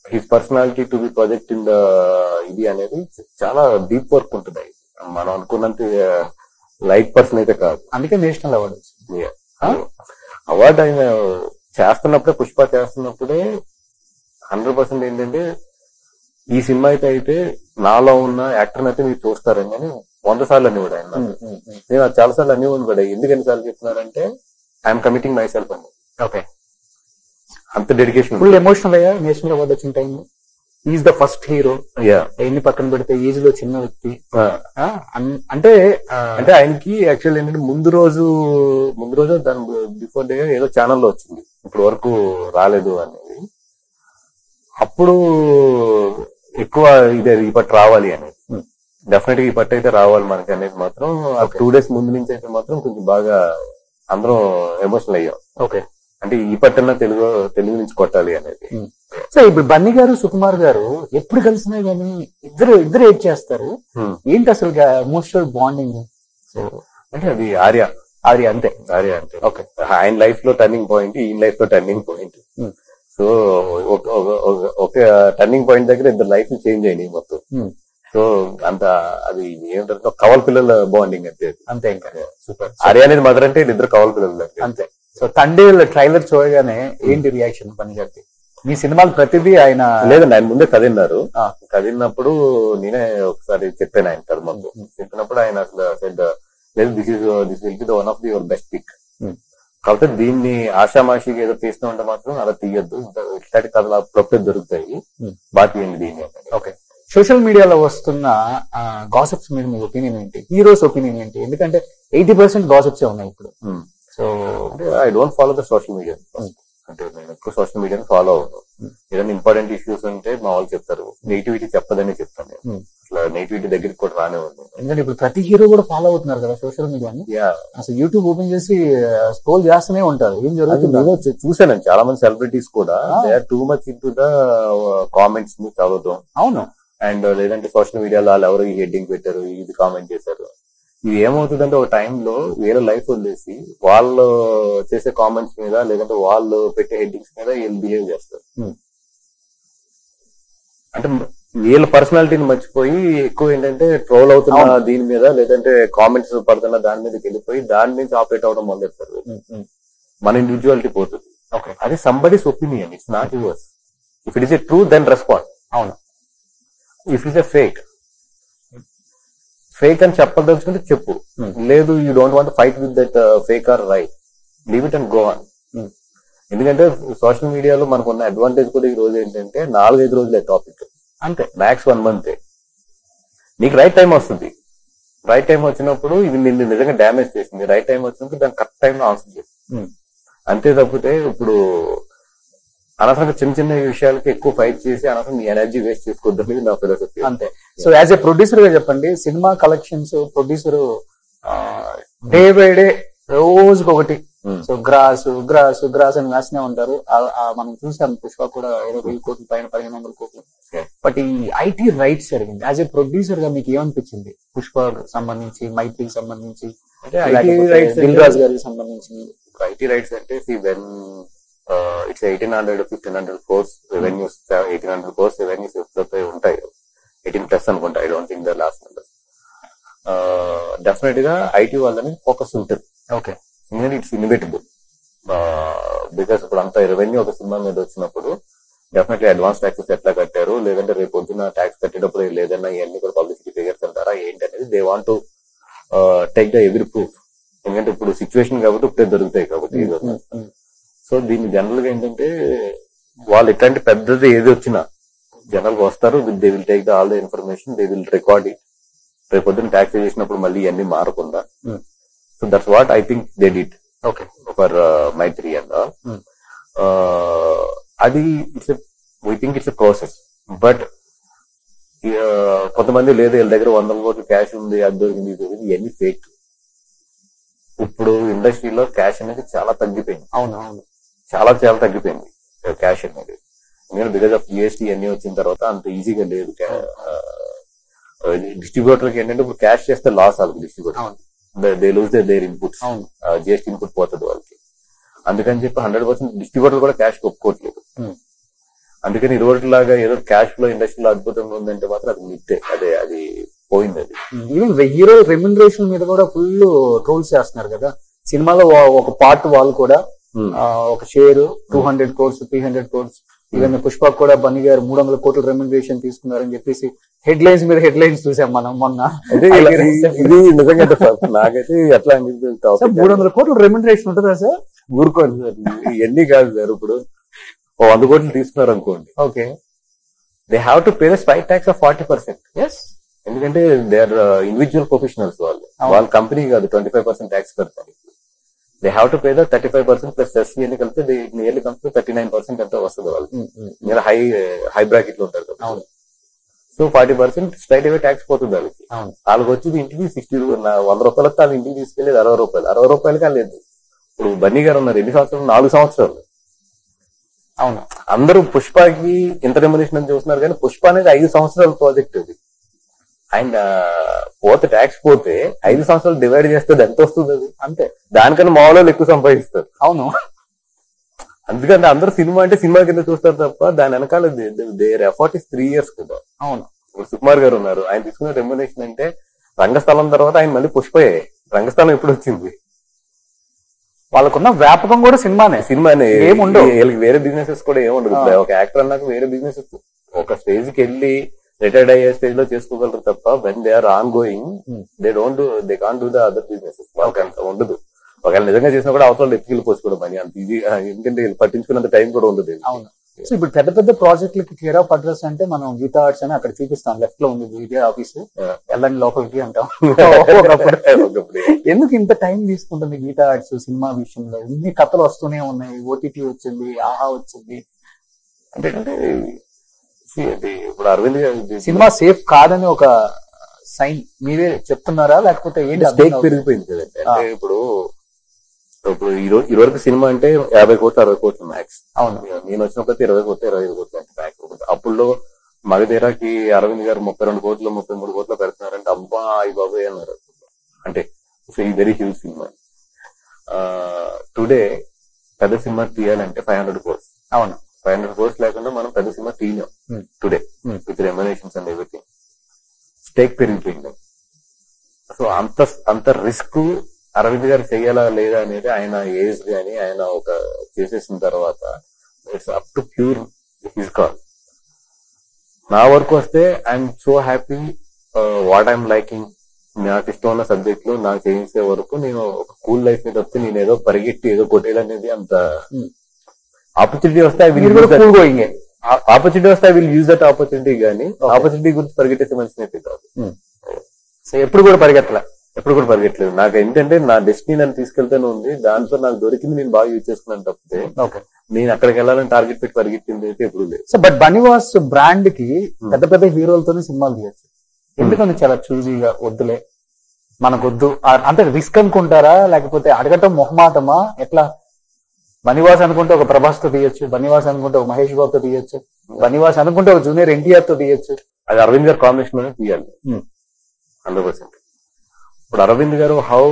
his personality to be project in the ఇది అనేది చాలా డీప్ వర్క్ ఉంటుంది. మనం అనుకున్నంత లైట్ పర్సన్ అయితే కాదు. అందుకే నేషనల్ అవార్డు అవార్డు ఆయన చేస్తున్నప్పుడే, పుష్ప చేస్తున్నప్పుడే 100% ఏంటంటే ఈ సినిమా అయితే నాలో ఉన్న యాక్టర్ అయితే మీరు చూస్తారని అని 100 సార్లు అనేవాడు ఆయన. నేను అది చాలా సార్లు అనేవాడు కూడా. ఎందుకు ఎన్నిసార్లు చెప్తున్నారంటే ఐఎమ్ కమిటింగ్ మై సెల్ఫ్ అని. ఓకే, అంత డెడికేషన్. ఫుల్ ఎమోషనల్ అయ్యా నేషనల్ అవార్డు వచ్చిన time. Is the first hero. ఎన్ని పక్కన పెడితే ఏజ్ లో చిన్న వ్యక్తి. అంటే ఆయనకి యాక్చువల్ ఏంటంటే ముందు రోజు దాని బిఫోర్ డే ఏదో ఛానల్లో వచ్చింది, ఇప్పుడు వరకు రాలేదు అనేది. అప్పుడు ఎక్కువ ఇదే ఈ పట్టు రావాలి అనేది, డెఫినెట్ గా ఈ పట్టు అయితే రావాలి మనకి అనేది మాత్రం 2 days ముందు నుంచి అయితే మాత్రం కొంచెం బాగా అందరం ఎమోషనల్ అయ్యాం. ఓకే, అంటే ఈ పట్టన్నా తెలుగు నుంచి కొట్టాలి అనేది. సో ఇప్పుడు బన్నీ గారు సుకుమార్ గారు ఎప్పుడు కలిసినా గానీ ఇద్దరు ఏడ్ చేస్తారు. ఏంటి అసలు ఎమోషనల్ బాండింగ్? సో అంటే అది ఆర్య అంతే. ఓకే, ఆయన లైఫ్ లో టర్నింగ్ పాయింట్, ఈయన లైఫ్ లో టర్నింగ్ పాయింట్. సో ఒక టర్నింగ్ పాయింట్ దగ్గర ఇద్దరు లైఫ్ చేంజ్ అయినాయి మొత్తం. సో అంత అది ఏమంటారు కవల పిల్లల బాండింగ్ అంతే. అంతే ఇంకా సూపర్. ఆర్య అనేది మదర్ అంటే ఇద్దరు కవల పిల్లలు అంతే. సో తండ్రి ట్రైలర్ చూడగానే ఏంటి రియాక్షన్ బన్నీగారికి? మీ సినిమాలు ప్రతిదీ ఆయన లేదండి, ఆయన ముందే కథ విన్నారు. కథ విన్నప్పుడు నేనే ఒకసారి చెప్పాను ఆయన కథ ముందు. చెప్పినప్పుడు ఆయన అసలు లేదు this will be the one of the your best pick, కాకపోతే దీన్ని ఆషామాషిగా ఏదో తీస్తూ ఉంటే మాత్రం అలా తీయద్దు, ఇట్లాంటి కథలు అప్పుడప్పుడే దొరుకుతాయి, బాగా తీయండి దీన్ని. ఓకే. సోషల్ మీడియాలో వస్తున్న గాసిప్స్ మీద మీ ఒపీనియన్ ఏంటి? హీరోస్ ఒపీనియన్ ఏంటి? ఎందుకంటే 80% గాసిప్స్ ఉన్నాయి ఇప్పుడు. So I don't follow the social media. అంటే నేను ఎక్కువ సోషల్ మీడియాని ఫాలో అవుతాను. ఏదైనా ఇంపార్టెంట్ ఇష్యూస్ ఉంటే మా వాళ్ళు చెప్తారు, నెగిటివిటీ చెప్పదని చెప్తాను నేను. అట్లా నెగిటివిటీ దగ్గరికి కూడా రానే ఉంది. ఎందుకంటే ఇప్పుడు ప్రతి హీరో కూడా ఫాలో అవుతున్నారు కదా సోషల్ మీడియాని. అసలు యూట్యూబ్ ఓపెన్ చేసి స్క్రోల్ చేస్తూనే ఉంటారు, ఏం జరుగుతుంది చూసాను. చాలా మంది సెలబ్రిటీస్ కూడా they are too much into the comments ని చదువుతాం. అవును. అండ్ లేదంటే సోషల్ మీడియాలో వాళ్ళు ఎవరు ఈ హెడ్డింగ్ పెట్టారు, ఇది కామెంట్ చేశారు. ఇది ఏమవుతుందంటే ఒక టైంలో వేరే లైఫ్ వదిలేసి వాళ్ళు చేసే కామెంట్స్ మీద లేదంటే వాళ్ళు పెట్టే హెడ్డింగ్స్ మీద వీళ్ళు బిహేవ్ చేస్తారు. అంటే వీళ్ళ పర్సనాలిటీని మర్చిపోయి ఎక్కువ ఏంటంటే ట్రోల్ అవుతున్న దీని మీద లేదంటే కామెంట్స్ పడుతున్న దాని మీదకి వెళ్ళిపోయి దాని నుంచి ఆపరేట్ అవడం మొదలెడతారు. మన ఇండివిజువాలిటీ పోతుంది. అది somebody's opinion, it's not yours. If it is a true then respond. అవును. If it is a fake అని చెప్పదలుచుకుంటే చెప్పు, లేదు you don't want fight with that fake or right, leave it and go on. ఎందుకంటే social మీడియాలో మనకున్న advantage కూడా ఈ రోజు ఏంటంటే 4-5 రోజులే టాపిక్, అంతే మ్యాక్స్ 1 month. నీకు రైట్ టైం వస్తుంది, రైట్ టైం వచ్చినప్పుడు ఇది నిన్ను నిజంగా డ్యామేజ్ చేసింది, రైట్ టైం వచ్చినప్పుడు దాన్ని కరెక్ట్ టైంలో ఆన్సర్ చేస్తుంది. అంతే తప్పితే ఇప్పుడు అనవసరంగా చిన్న చిన్న విషయాలకి ఎక్కువ ఫైట్ చేసి అనవసరం మీ ఎనర్జీ వేస్ట్ చేసుకోవద్దు నా ఫిలాసఫీ. అంతే. సో యాజ్ ఏ ప్రొడ్యూసర్ గా చెప్పండి, cinema collections producer day by day రోజుకి ఒకటి సో గ్రాస్ గ్రాస్ గ్రాస్ అని వేస్తూనే ఉంటారు. మనం చూసాం పుష్ప కూడా 20,000 కోట్ల పైన 1,500 కోట్లు. బట్ ఈ ఐటీ రైట్స్ జరిగింది. యాజ్ ఏ ప్రొడ్యూసర్ గా మీకు ఏమనిపించింది? పుష్పకు సంబంధించి, మైత్రికి సంబంధించి, దిల్ రాజు గారికి సంబంధించి. ఐటీ రైట్స్ అంటే it's 1,800-1,500 crores revenues, 1,800 crores revenues ఉంటాయి, 18+ అనుకుంటా. I don't think the last number. Definite గా ఐటీ వాళ్ళని ఫోకస్ ఉంటుంది. ఓకే. ఎందుకంటే ఇట్స్ ఇన్వెటబుల్. బికాస్ ఇప్పుడు అంత రెవెన్యూ ఒక సినిమా మీద వచ్చినప్పుడు డెఫినెట్లీ అడ్వాన్స్ ట్యాక్సెస్ ఎట్లా కట్టారు, లేదంటే రేపు పొద్దున్న ట్యాక్స్ కట్టేటప్పుడు లేదన్నా ఇవన్నీ కూడా పబ్లిసిటీ ఫిగర్స్ అంటారా ఏంటి అనేది they want to take the every proof. ఎందుకంటే ఇప్పుడు సిచ్యువేషన్ కాబట్టి ఇప్పుడే దొరుకుతాయి కాబట్టి. సో దీన్ని జనరల్ గా ఏంటంటే వాళ్ళు ఇట్లాంటి పెద్దది ఏది వచ్చినా జనరల్ గా వస్తారు, they will take the all the information, they will record it. రేపు పొద్దున్న ట్యాక్స్ చేసినప్పుడు మళ్ళీ ఇవన్నీ మారకుండా. So that's what I think they did for Mythri and అది we think it's a process. But కొంతమంది లేదు వీళ్ళ దగ్గర 100 కోట్ల క్యాష్ ఉంది, అది దొరికింది, ఇది దొరికింది, ఇవన్నీ ఫేక్. ఇప్పుడు ఇండస్ట్రీలో క్యాష్ అనేది చాలా తగ్గిపోయింది. అవును, చాలా చాలా తగ్గిపోయింది క్యాష్ అనేది. ఎందుకంటే బికాస్ ఆఫ్ జిఎస్టీ అన్ని వచ్చిన తర్వాత అంత ఈజీగా లేదు. డిస్ట్రిబ్యూటర్ కి ఏంటంటే ఇప్పుడు క్యాష్ చేస్తే లాస్ అవుతుంది distributor, they lose their inputs, GST input పోతుంది వాళ్ళకి. అందుకని చెప్పి 100% డిస్ట్రిబ్యూటర్ కూడా క్యాష్ ఒప్పుకోవట్లేదు. అందుకని ఇరువట్లాగా ఏదో క్యాష్ ఫ్లో ఇండస్ట్రీలో అద్భుతంగా ఉందంటే మాత్రం అది మిత్తే, అది పోయింది. అది ఈవెన్ హీరో రెమ్యునరేషన్ మీద కూడా ఫుల్ ట్రోల్స్ చేస్తున్నారు కదా. సినిమాలో ఒక పార్ట్ వాళ్ళు కూడా ఒక share 200 crores 300 crores, even Pushpa కూడా బన్నీ గారు 300 కోట్ల రెమ్యునరేషన్ తీసుకున్నారని చెప్పేసి హెడ్ లైన్స్ మీద హెడ్ లైన్స్ చూసాం మనం మొన్న. ఇది నిజంగా నాకైతే ఎట్లా అనిపిస్తుంది, 300 కోట్ల రెమ్యునరేషన్ ఉంటుందా సార్? ఊరుకోండి సార్, ఇవన్నీ కాదు సార్. ఇప్పుడు 100 కోట్లు తీసుకున్నారు అనుకోండి, okay, they have to pay the spike tax of 40%. ఎందుకంటే దే ఆర్ ఇండివిజువల్ ప్రొఫెషనల్స్, వాళ్ళ కంపెనీ కాదు 25% ట్యాక్స్ కడతారు. They have to pay the 35% plus SC అని కలిపితే నియర్లీ కంపెనీ 39% ఎంతో వస్తుంది వాళ్ళకి. మీరు హై బ్రాకెట్ లో ఉంటారు కదా. సో 40% స్ట్రైట్ అవే ట్యాక్స్ పోతుంది వాళ్ళకి. వాళ్ళకి వచ్చి ఇంటికి 100 రూపాయలకి వాళ్ళు ఇంటికి తీసుకెళ్లేదు 60 రూపాయలు. 60 రూపాయలకి లేదు. ఇప్పుడు బన్నీ గారు ఉన్నారు, ఎన్ని సంవత్సరాలు? 4 సంవత్సరాలు. అవును, అందరూ పుష్పకి ఇంత రెమ్యునరేషన్ అని చూస్తున్నారు, కానీ పుష్ప అనేది 5 సంవత్సరాల ప్రాజెక్ట్ అది. అండ్ పోతే ట్యాక్స్ పోతే 5 సంవత్సరాలు డివైడ్ చేస్తే ఎంత వస్తుంది? అది అంతే, దానికన్నా మామూలు ఎక్కువ సంపాదిస్తారు. అవును, అందుకంటే అందరూ సినిమా అంటే సినిమా కింద చూస్తారు తప్ప దాని వెనకాల దేర్ ఎఫర్ట్ ఇస్ 3 years కదా. అవును. ఇప్పుడు సుకుమార్ గారు ఉన్నారు, ఆయన తీసుకున్న రెమ్యునరేషన్ అంటే రంగస్థలం తర్వాత ఆయన మళ్ళీ పుష్పయ్యాయి. రంగస్థలం ఎప్పుడు వచ్చింది? వాళ్ళకున్న వ్యాపకం కూడా సినిమానే ఏముండవు, వీళ్ళకి వేరే బిజినెసెస్ కూడా ఏముండదు. ఒక యాక్టర్ అన్నాక వేరే బిజినెస్ ఒక స్టేజ్ కి వెళ్ళి రిటైర్డ్ అయ్యే స్టేజ్ లో చేసుకోగలరు తప్ప when they are ongoing they can't do the other businesses. వాళ్ళకి అంత ఉండదు. ఒకవేళ నిజంగా చేసినా కూడా అవసరం ఎత్తుకెళ్ళి పోసుకోవడం అని అంత ఈజీ, ఎందుకంటే పట్టించుకున్నంత టైం కూడా ఉండదు. అవును. సో ఇప్పుడు పెద్ద పెద్ద ప్రాజెక్టులకి కేర్ ఆఫ్ అడ్రస్ అంటే మనం గీతా ఆర్ట్స్ అని అక్కడ చూపిస్తాం, లెఫ్ట్ లో ఉంది మీడియా ఆఫీస్, వెళ్ళండి లోపలికి అంటాం. ఎందుకు ఇంత టైం తీసుకుంటుంది గీతా ఆర్ట్స్ సినిమా విషయంలో? ఇన్ని కథలు వస్తూనే ఉన్నాయి, ఓటీటీ వచ్చింది, ఆహా వచ్చింది. అంటే ఇప్పుడు అరవింద్ సినిమా సేఫ్ కాదని ఒక సైన్ మీరే చెప్తున్నారా లేకపోతే ఏంటి? స్టేక్ పెరిగిపోయింది కదండి. అంటే ఇప్పుడు ఈ వరకు సినిమా అంటే 50 కోట్లు 60 కోట్లు మ్యాక్స్. అవును. నేను వచ్చినప్పుడు 20 కోట్లు 25 కోట్లు అంటే మ్యాక్స్. అప్పుడు మగధీరాకి అరవింద్ గారు 32 కోట్లు 33 కోట్లు పెడుతున్నారంటే అబ్బా అయ్యి బాబాయ్ అన్నారు. అంటే వెరీ హ్యూజ్ సినిమా. టుడే పెద్ద సినిమా తీయాలంటే 500 crores. అవును. 500 crores లేకుండా మనం పెద్ద సినిమా తీయలేం today with remunerations and everything. Stake పెరిగిపోయింది. సో అంత రిస్క్ అరవింద్ గారు చెయ్యాలా లేదా అనేది ఆయన ఏజ్ గాని ఆయన ఒక చేసేసిన తర్వాత it's up to pure his call. నా వరకు వస్తే I'm so happy what I'm liking. నాకు ఇష్టం ఉన్న సబ్జెక్ట్ లో నాకు చేయించే వరకు నేను ఒక కూల్ లైఫ్ మీద వస్తే నేను ఏదో పరిగెట్టి ఏదో కొట్టేయాలనేది అంత ఆపర్చునిటీ వస్తే I will use that opportunity గానీ ఆపర్చునిటీ గురించి పరిగెట్టేస్తే మంచిది కాదు. సో ఎప్పుడు కూడా పరిగెట్టలేదు. నాకు ఏంటంటే నా డెస్టినీ నన్ను తీసుకెళ్తూనే ఉంది, దాంతో నాకు దొరికింది నేను బాగా యూజ్ చేసుకున్నాను తప్పితే నేను అక్కడికి వెళ్ళాలని టార్గెట్ పెట్టి పరిగెట్టింది అయితే ఎప్పుడు లేదు. సో బట్ బనీవాస్ బ్రాండ్ కి పెద్ద పెద్ద హీరోలతోనే సినిమాలు తీయచ్చు. ఎందుకంటే చాలా చూజీగా వద్దులే మనకొద్దు అంటే రిస్క్ అనుకుంటారా లేకపోతే అడగటం మొహమాటమా ఎట్లా? బనీవాస్ అనుకుంటే ఒక ప్రభాస్ తో తీయచ్చు, బనీవాస్ అనుకుంటే ఒక మహేష్ బాబు తో తీయచ్చు, బనీవాస్ అనుకుంటే ఒక జూనియర్ ఎన్టీఆర్ తో తీయచ్చు. అది అరవింద్ గారు కాంబినేషన్ లోనే తీయాలి 100%. ఇప్పుడు అరవింద్ గారు how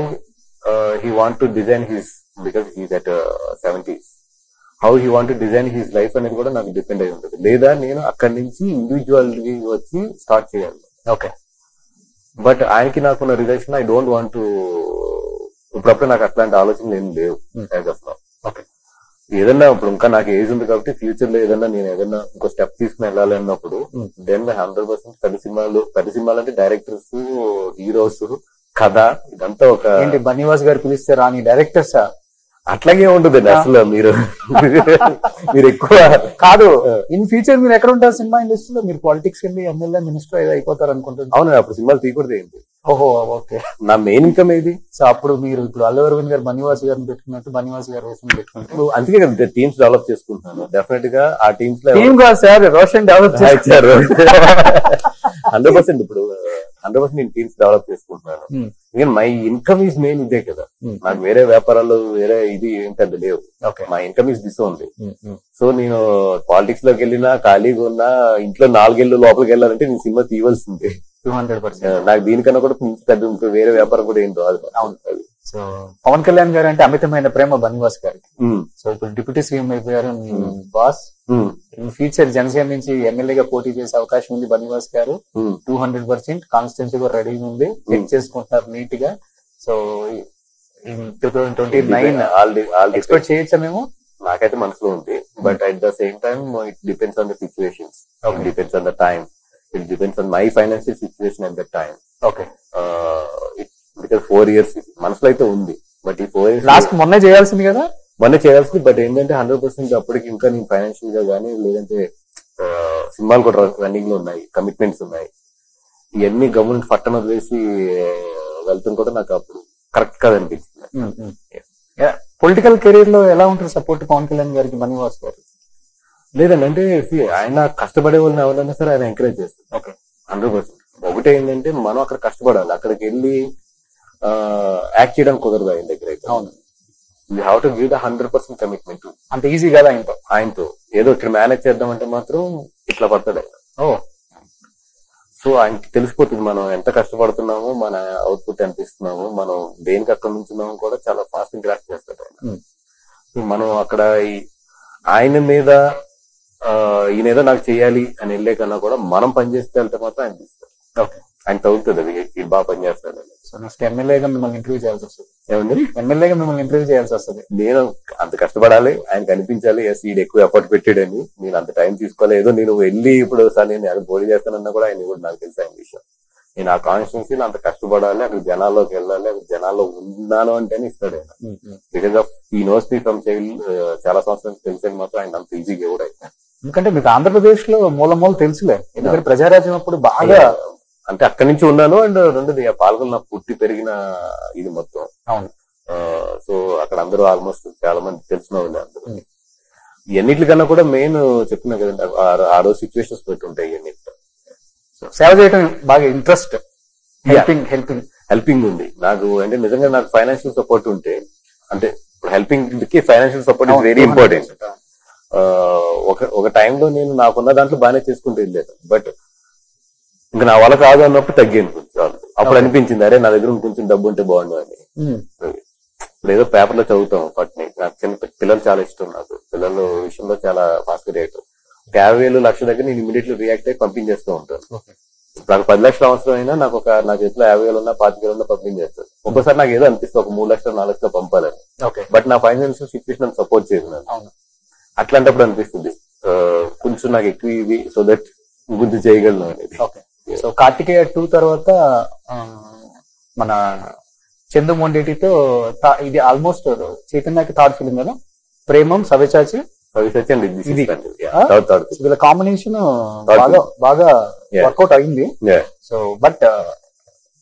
he want to design his, because he's at 70s, how he want to design his life అనేది కూడా నాకు డిపెండ్ అయి ఉంటుంది. లేదా నేను అక్కడి నుంచి ఇండివిజువల్ వచ్చి స్టార్ట్ చేయాలి. ఓకే. బట్ ఆయనకి నాకున్న relation I don't want to, ఇప్పుడప్పుడు నాకు అట్లాంటి ఆలోచనలు ఏం లేవు. ఓకే. ఏదన్నా ఇప్పుడు ఇంకా నాకు ఏజ్ ఉంది కాబట్టి ఫ్యూచర్ లో ఏదన్నా నేను ఏదన్నా ఇంకో స్టెప్ తీసుకుని వెళ్ళాలి అన్నప్పుడు దెన్ 100% పెద్ద సినిమాలు అంటే డైరెక్టర్స్, హీరోస్, కథ ఇదంతా ఒక ఏంటి బనీవాస్ గారు పిలిస్తే రాని డైరెక్టర్సా? అట్లాగే ఉంటుంది అసలు. మీరు ఎక్కువ కాదు. ఇన్ ఫ్యూచర్ మీరు ఎక్కడ ఉంటారు సినిమా ఇండస్ట్రీలో? మీరు పాలిటిక్స్ వెళ్ళి ఎమ్మెల్యే మినిస్టర్ ఏదో అయిపోతారు అనుకుంటున్నారు. అవును. అప్పుడు సినిమాలు తీయకూడదు ఏంటి? ఓహో ఓకే. నా మెయిన్ ఇన్కమ్ ఏది? సో అప్పుడు మీరు ఇప్పుడు అల్లు అరవింద్ గారు బనీవాస్ గారిని పెట్టుకున్నట్టు బనీవాస్ గారు రోషన్ పెట్టుకున్నట్టు అందుకే కదా టీమ్స్ డెవలప్ చేసుకుంటున్నాను. డెఫినెట్ గా ఆ టీమ్స్ లో టీమ్ కాదు సార్, రోషన్ డెవలప్ చేశారు 100%. ఇప్పుడు 100% నేను టీమ్స్ డెవలప్ చేసుకుంటున్నాను. ఇంకా మై ఇన్కమ్ ఈజ్ మెయిన్ ఇదే కదా. నాకు వేరే వ్యాపారాలు వేరే ఇది ఏంటంటే లేవు. My income is this only. So నేను పాలిటిక్స్ లోకి వెళ్ళినా ఖాళీగా ఉన్నా ఇంట్లో 4 ఏళ్ళు లోపలికి వెళ్ళాలంటే నేను సినిమా తీయవలసిందే 200%. నాకు దీనికన్నా కూడా పెద్ద వేరే వ్యాపారం కూడా ఏం రాదు. సో పవన్ కళ్యాణ్ గారు అంటే అమితమైన ప్రేమ బనీవాస్ గారికి. సో ఇప్పుడు డిప్యూటీ సీఎం అయిపోయారు బాస్. ఇన్ ఫ్యూచర్ జనసేన నుంచి ఎమ్మెల్యేగా పోటీ చేసే అవకాశం ఉంది బనీవాస్ గారు. 200% కాన్స్టిట్యూన్సీ కూడా రెడీ ఉంది, చెక్ చేసుకుంటున్నారు నీట్ గా. సో 2029 ఎక్స్పెక్ట్ చేయొచ్చా మేము? నాకైతే మనసులో ఉంది. But at the same time it depends on the situations, it depends on the time, it depends on my financial situation at that time. Okay. Because 4 years మనసులో అయితే ఉంది. బట్ ఈ 4 years లాస్ట్ మొన్నే చేయాల్సింది కదా. మొన్నే చేయాల్సింది. బట్ ఏంటంటే 100% అప్పటికి ఇంకా నేను ఫైనాన్షియల్ గా కానీ లేదంటే సినిమాలు కూడా రన్నింగ్ లో ఉన్నాయి, కమిట్మెంట్స్ ఉన్నాయి. ఇవన్నీ గవర్నమెంట్ పట్టణ వదిలేసి వెళ్తాం కూడా నాకు అప్పుడు కరెక్ట్ కాదనిపించింది. పొలిటికల్ కెరీర్ లో ఎలా ఉంటుంది సపోర్ట్ పవన్ కళ్యాణ్ గారికి బనీవాస్ గారు? లేదండి, అంటే ఆయన కష్టపడే వాళ్ళని ఎవరైనా సరే ఆయన ఎంకరేజ్ చేస్తారు. ఓకే. 100%. ఒకటే ఏంటంటే మనం అక్కడ కష్టపడాలి. అక్కడికి వెళ్ళి యాక్ట్ చేయడం కుదరదు ఆయన దగ్గర. అవును. You have to give the 100% commitment. అంత ఈజీ కదా ఆయనతో ఏదో ఇక్కడ మేనేజ్ చేద్దామంటే మాత్రం ఇట్లా పడతాడు ఆయన. సో ఆయనకి తెలిసిపోతుంది మనం ఎంత కష్టపడుతున్నామో, మన అవుట్పుట్ ఎంత ఇస్తున్నామో, మనం దేనికి అక్కడ నుంచున్నామో కూడా చాలా ఫాస్ట్ గ్రాఫ్ చేస్తాడు ఆయన. సో మనం అక్కడ ఆయన మీద ఈయన ఏదో నాకు చేయాలి అని వెళ్ళే కన్నా కూడా మనం పనిచేస్తే వెళ్తే మాత్రం ఆయన తీస్తారు. ఓకే, ఆయన తగ్గుతుంది అది ఇది బాగా పనిచేస్తాడు. సో నెక్స్ట్ ఎమ్మెల్యేగా మిమ్మల్ని ఇంటర్వ్యూ చేయాల్సి వస్తుంది. ఏమండి, ఎమ్మెల్యేగా మిమ్మల్ని ఇంటర్వ్యూ చేయాల్సి వస్తుంది. నేను అంత కష్టపడాలి, ఆయనకు అనిపించాలి ఎస్ ఈడు ఎక్కువ ఎఫర్ట్ పెట్టాడని. నేను అంత టైం తీసుకోవాలి. ఏదో నేను వెళ్ళి ఇప్పుడు సార్ నేను అది పోటీ చేస్తానన్నా కూడా ఆయన కూడా నాకు తెలుసు ఆయన విషయం. నేను ఆ కాన్స్టిట్యున్సీలో అంత కష్టపడాలి, అక్కడ జనాల్లోకి వెళ్ళాలి, అక్కడ జనాల్లో ఉన్నాను అంటేనే ఇస్తాడు ఆయన. బికాస్ ఆఫ్ ఈ నోస్ మీ ఫ్రమ్ చైల్డ్ చాలా సంవత్సరాలు తెలిసేది మాత్రం ఆయన అంత ఈజీగా ఎవరు అయితే. ఎందుకంటే మీకు ఆంధ్రప్రదేశ్ లో మూల తెలుసులే, ఎందుకంటే ప్రజారాజ్యం అప్పుడు బాగా అంటే అక్కడి నుంచి ఉన్నాను. అండ్ రెండోది పాల్గొని నాకు పుట్టి పెరిగిన ఇది మొత్తం. అవును. సో అక్కడ అందరూ ఆల్మోస్ట్ చాలా మంది తెలిసిన వాళ్ళు అందరూ. ఎన్నిటికన్నా కూడా మెయిన్ చెప్తున్నా కదండి, ఆ రోజు సిచ్యువేషన్స్ పెట్టి ఉంటాయి. ఎన్నిటి సేవ చేయడం బాగా ఇంట్రెస్ట్, హెల్పింగ్ ఉంది నాకు. అంటే నిజంగా నాకు ఫైనాన్షియల్ సపోర్ట్ ఉంటే, అంటే ఇప్పుడు హెల్పింగ్ కి financial support is very important. ఒక టైంలో నేను నాకున్న దాంట్లో బాగానే చేసుకుంటూ వెళ్ళాను. బట్ ఇంకా నా వల్ల కాదు అన్నప్పుడు తగ్గాను కొంచెం. అప్పుడు అనిపించింది అరే నా దగ్గర కొంచెం డబ్బు ఉంటే బాగుండు అని. ఇప్పుడు ఏదో పేపర్ లో చదువుతాం పట్ని. నాకు చిన్న పిల్లలు చాలా ఇష్టం. నాకు పిల్లల విషయంలో చాలా ఫాస్ట్ రియాక్ట్. 50,000 లక్ష దగ్గర నేను ఇమీడియట్లీ రియాక్ట్ అయ్యి పంపించేస్తూ ఉంటాను. నాకు 10 లక్షలు అవసరం అయినా నాకు నా చేతిలో 50,000 ఉన్నా 25,000 ఉన్నా పంపించేస్తాను. ఒక్కోసారి నాకు ఏదో అనిపిస్తుంది ఒక 3 లక్షలు 4 లక్షలు పంపాలని. బట్ నా ఫైనాన్షియల్ సిచ్యువేషన్ సపోర్ట్ చేయదు నాకు. అట్లాంటప్పుడు అనిపిస్తుంది కొంచెం నాకు ఎక్కువ ఇది సో దట్ కొంచెం చేయగలను అనేది. సో కార్తికేయ 2 తర్వాత మన చందు మొండేటితో ఇది ఆల్మోస్ట్ చైతన్యకి థర్డ్ ఫిలిం కదా, ప్రేమం సవ్యచాచి ఇది. వీళ్ళ కాంబినేషన్ బాగా వర్కౌట్ అయింది. సో బట్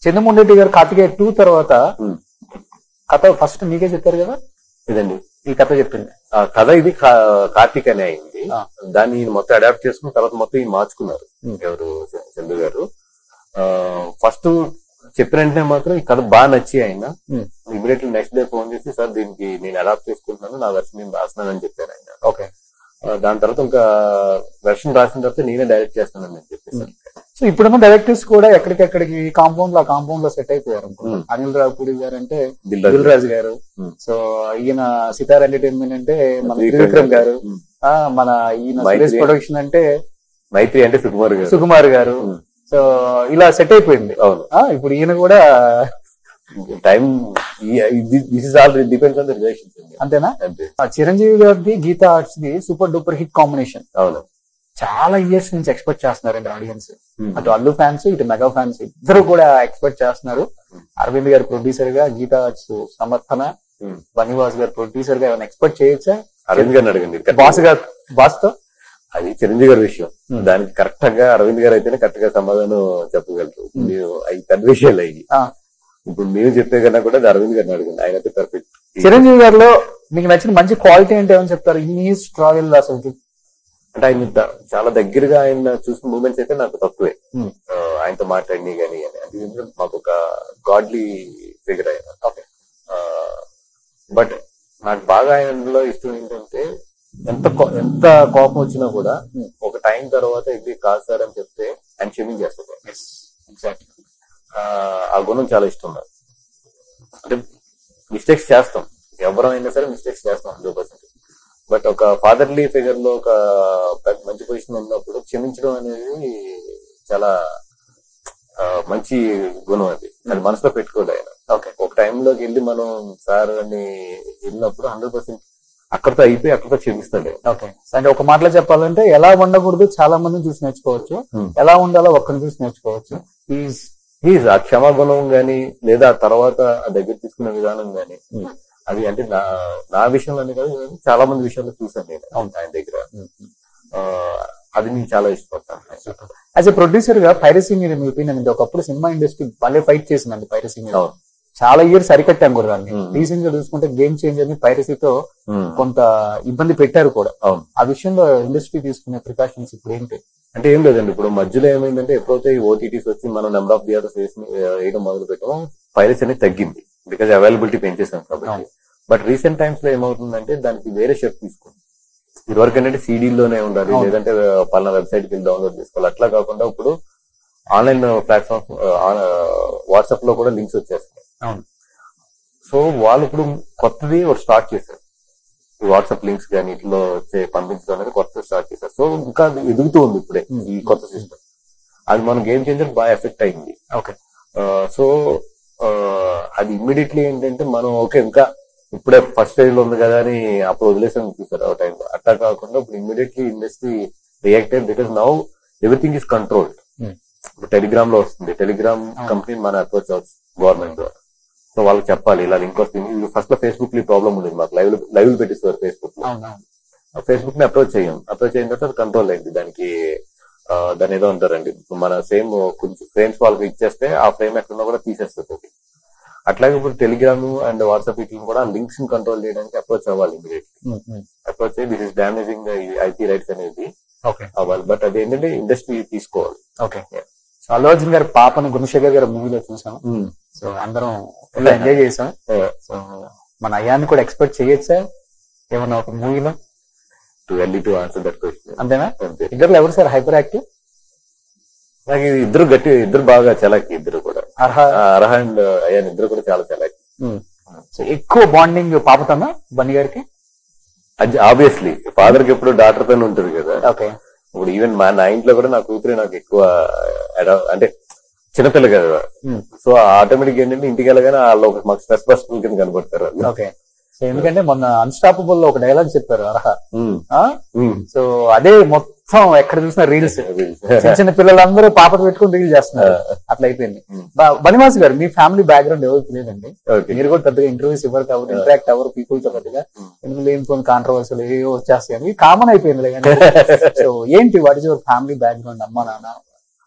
చందు మొండేటి గారు కార్తికేయ 2 తర్వాత కథ ఫస్ట్ మీకే చెప్పారు కదా. ఇదండి ఈ కథ చెప్పింది కథ ఇది కార్తీక్ అనే అయింది. దాన్ని మొత్తం అడాప్ట్ చేసుకున్న తర్వాత మొత్తం ఇది మార్చుకున్నారు ఎవరు చందు గారు. ఫస్ట్ చెప్పిన వెంటనే మాత్రం ఈ కథ బాగా నచ్చి ఆయన ఇమీడియట్లీ నెక్స్ట్ డే ఫోన్ చేసి సార్ దీనికి నేను అడాప్ట్ చేసుకుంటున్నాను, నా వెర్షన్ నేను రాస్తున్నాను అని చెప్పాను ఆయన. ఓకే, దాని తర్వాత ఇంకా వెర్షన్ రాసిన తర్వాత నేనే డైరెక్ట్ చేస్తానని చెప్పేసి. సో ఇప్పుడున్న డైరెక్టర్స్ కూడా ఎక్కడికెక్కడికి కాంపౌండ్ లో సెట్ అయిపోయారు. అనిల్ రావుపూడి గారు అంటే దిల్ రాజు గారు, సో ఈయన సితార్ ఎంటర్టైన్మెంట్ అంటే మన త్రివిక్రమ్ గారు, మన ఈయన సురేష్ ప్రొడక్షన్ అంటే మైత్రి అంటే సుకుమార్ గారు. సో ఇలా సెట్ అయిపోయింది. ఇప్పుడు ఈయన కూడా time depends on the relations. అంతేనా? చిరంజీవి గారిది Geetha Arts the super duper hit combination. అవును, చాలా ఇయర్స్ నుంచి ఎక్స్పెక్ట్ చేస్తున్నారండి ఆడియన్స్. అటు అల్లు ఫ్యాన్స్ ఇటు మెగా ఫ్యాన్స్ ఇద్దరు కూడా ఎక్స్పెక్ట్ చేస్తున్నారు. అరవింద్ గారు ప్రొడ్యూసర్ గా, గీతా ఆర్ట్స్ సమర్థన, బనివాస్ గారు ప్రొడ్యూసర్ గా ఏమైనా ఎక్స్పెక్ట్ చేయొచ్చా? అరవింద్ గారిని అడగండి. బాస్ తో అది చిరంజీవి గారి విషయం. దానికి కరెక్ట్ గా అరవింద్ గారు అయితేనే కరెక్ట్ గా సమాధానం చెప్పగలరు. అవి పెద్ద విషయాలు అయ్యి. ఇప్పుడు మేము చెప్పే కన్నా కూడా అరవింద్ గారిని అడగండి, ఆయన అయితే పర్ఫెక్ట్. చిరంజీవి గారిలో మీకు నచ్చిన మంచి క్వాలిటీ అంటే ఏమని చెప్తారు? ఈ స్ట్రగల్ అసలు అంటే ఆయన చాలా దగ్గరగా ఆయన చూసిన మూమెంట్స్ అయితే నాకు తక్కువే. ఆయనతో మాట్లాడి కానీ అది మాకు ఒక గాడ్లీ ఫిగర్ ఆయన. బట్ నాకు బాగా ఆయనలో ఇష్టం ఏంటంటే ఎంత కోపం వచ్చినా కూడా ఒక టైం తర్వాత ఇది కాదు సార్ అని చెప్తే ఆయన క్షమించేస్తారు. ఆ గుణం చాలా ఇష్టం నాకు. అంటే మిస్టేక్స్ చేస్తాం, ఎవరైనా సరే మిస్టేక్స్ చేస్తాం 100%. బట్ ఒక ఫాదర్లీ ఫిగర్ లో ఒక మంచి పొజిషన్ ఉన్నప్పుడు క్షమించడం అనేది చాలా మంచి గుణం. అది మనసులో పెట్టుకోలేదు ఆయన. ఒక టైంలోకి వెళ్ళి మనం సార్ అని వెళ్ళినప్పుడు 100% అక్కడితో అయిపోయి అక్కడితో క్షమిస్తాడు. అంటే ఒక మాటలో చెప్పాలంటే ఎలా ఉండకూడదు చాలా మందిని చూసి నేర్చుకోవచ్చు, ఎలా ఉండాలో ఒక్కరిని చూసి నేర్చుకోవచ్చు. ఆ క్షమాగుణం గాని లేదా తర్వాత ఆ దగ్గర తీసుకునే విధానం గాని అది అంటే నా విషయంలోనే కాదు చాలా మంది విషయాల్లో చూసాను నేను ఆయన దగ్గర. అది నేను చాలా ఇష్టపడతాను. యాజ్ ఎ ప్రొడ్యూసర్ గా పైరసీ మీద మీ ఒపీనియన్ అంటే ఒకప్పుడు సినిమా ఇండస్ట్రీ భలే ఫైట్ చేసిందండి పైరసీ మీద. చాలా ఇయర్స్ అరికట్టాం కూడా దాన్ని. రీసెంట్ గా చూసుకుంటే గేమ్ చేంజర్ ని పైరసీతో కొంత ఇబ్బంది పెట్టారు కూడా. ఆ విషయంలో ఇండస్ట్రీ తీసుకునే ప్రికాషన్స్ ఇప్పుడు ఏంటి అంటే ఏం లేదండి. ఇప్పుడు మధ్యలో ఏమైందంటే ఎప్పుడైతే ఓటీటీస్ వచ్చి మనం నెంబర్ ఆఫ్ థియేటర్స్ వేయడం మొదలు పెట్టామో పైరసీ అనేది తగ్గింది. బికాజ్ అవైలబిలిటీ పెంచేసాం కాబట్టి. బట్ రీసెంట్ టైమ్స్ లో ఏమవుతుందంటే దానికి వేరే షేప్ తీసుకుంది. ఇదివరకు ఏంటంటే సీడీల్లోనే ఉండాలి, లేదంటే పలానా వెబ్సైట్కి వెళ్ళి డౌన్లోడ్ చేసుకోవాలి. అట్లా కాకుండా ఇప్పుడు ఆన్లైన్ ప్లాట్ఫామ్స్ వాట్సాప్ లో కూడా లింక్స్ వచ్చేస్తాయి. సో వాళ్ళు ఇప్పుడు కొత్తది ఒకటి స్టార్ట్ చేశారు. వాట్సాప్ లింక్స్ కానీ ఇట్లో పంపించడం అనేది కొత్త స్టార్ట్ చేశారు. సో ఇంకా అది ఎదుగుతూ ఉంది ఇప్పుడే ఈ కొత్త సిస్టమ్. అది మన గేమ్ చేంజర్ బాగా ఎఫెక్ట్ అయింది. ఓకే. సో అది ఇమ్మీడియట్లీ ఏంటంటే మనం ఓకే ఇంకా ఇప్పుడే ఫస్ట్ స్టేజ్ లో ఉంది కదా అని అప్పుడు వదిలేసాం చూసారు ఆ టైంలో. అట్లా కాకుండా ఇప్పుడు immediately industry reacted because now everything is controlled. ఇప్పుడు టెలిగ్రామ్ లో వస్తుంది, టెలిగ్రామ్ కంపెనీ మన అప్రోచ్ అవచ్చు గవర్నమెంట్ ద్వారా. సో వాళ్ళకి చెప్పాలి ఇలా లింక్ వస్తుంది. ఫస్ట్ లో ఫేస్బుక్ లో ప్రాబ్లం ఉండేది, మాకు లైవ్ పెట్టిస్తారు ఫేస్బుక్ లో. ఫేస్బుక్ ని అప్రోచ్ చేయం, అప్రోచ్ అయిన తర్వాత అది కంట్రోల్ అయింది. దాని ఏదో అంటారండి, మన సేమ్ కొంచెం ఫ్రేమ్స్ వాళ్ళకి ఇచ్చేస్తే ఆ ఫ్రేమ్ ఎక్కడున్నా కూడా తీసేస్తుంది. అట్లాగే ఇప్పుడు టెలిగ్రామ్ అండ్ వాట్సాప్ వీటిని కూడా లింక్స్ ని కంట్రోల్ చేయడానికి అప్రోచ్ అవ్వాలి ఇమీడియట్లీ. అప్రోచ్ అయ్యి this is damaging IP rights అనేది అవ్వాలి. బట్ అది ఏంటంటే ఇండస్ట్రీ తీసుకోవాలి. ఓకే. సో అల్లు అర్జున్ గారి పాపను గుణశేఖర్ గారి మూవీలో చూసాం. సో అందరం ఫుల్ ఎంజాయ్ చేసాం. సో మన అయ్యాన్ని కూడా ఎక్స్పెక్ట్ చేయొచ్చా ఏమన్నా ఒక మూవీలో? To early to answer that question. అంతేనా? ఇద్దరు ఎవరు సార్ హైపర్ యాక్టివ్? నాకు ఇద్దరు బాగా చలాకి. ఇద్దరు కూడా అర్హ అండ్ అయ్యాన్ ఇద్దరు కూడా చాలా చలాకి. సో ఎక్కువ బాండింగ్ పాపతోనా బన్నీ గారికి? అది ఆబ్వియస్లీ ఫాదర్ కి ఎప్పుడు డాటర్ తోనే ఉంటుంది కదా. ఓకే. ఇప్పుడు ఈవెన్ నా ఇంట్లో కూడా నా కూతురే నాకు ఎక్కువ అంటే చిన్నపిల్ల కదా. సో ఆటోమేటిక్ ఏంటంటే ఇంటికి వెళ్ళగానే వాళ్ళు మాకు స్ట్రెస్ బస్టర్ కింద కనబడతారు. ఓకే. సో ఎందుకంటే మొన్న అన్స్టాపబుల్ లో ఒక డైలాగ్ చెప్పారు అర్హ. సో అదే మొత్తం ఎక్కడ చూసినా రీల్స్, చిన్న చిన్న పిల్లలందరూ పాపతో పెట్టుకుని రీల్ చేస్తున్నారు. అట్లా అయిపోయింది. బనివాస్ గారు మీ ఫ్యామిలీ బ్యాక్గ్రౌండ్ ఎవరికి లేదండి, మీరు కూడా పెద్దగా ఇంటర్వ్యూస్ ఇవ్వరు కాబట్టి ఇంటరాక్ట్ అవ్వరు పీపుల్ తో పెద్దగా. ఎందుకు లేని కొన్ని కాంట్రవర్సీలు ఏవో వచ్చేస్తాయి, కామన్ అయిపోయింది. సో ఏంటి what is your family background? అమ్మ నాన్న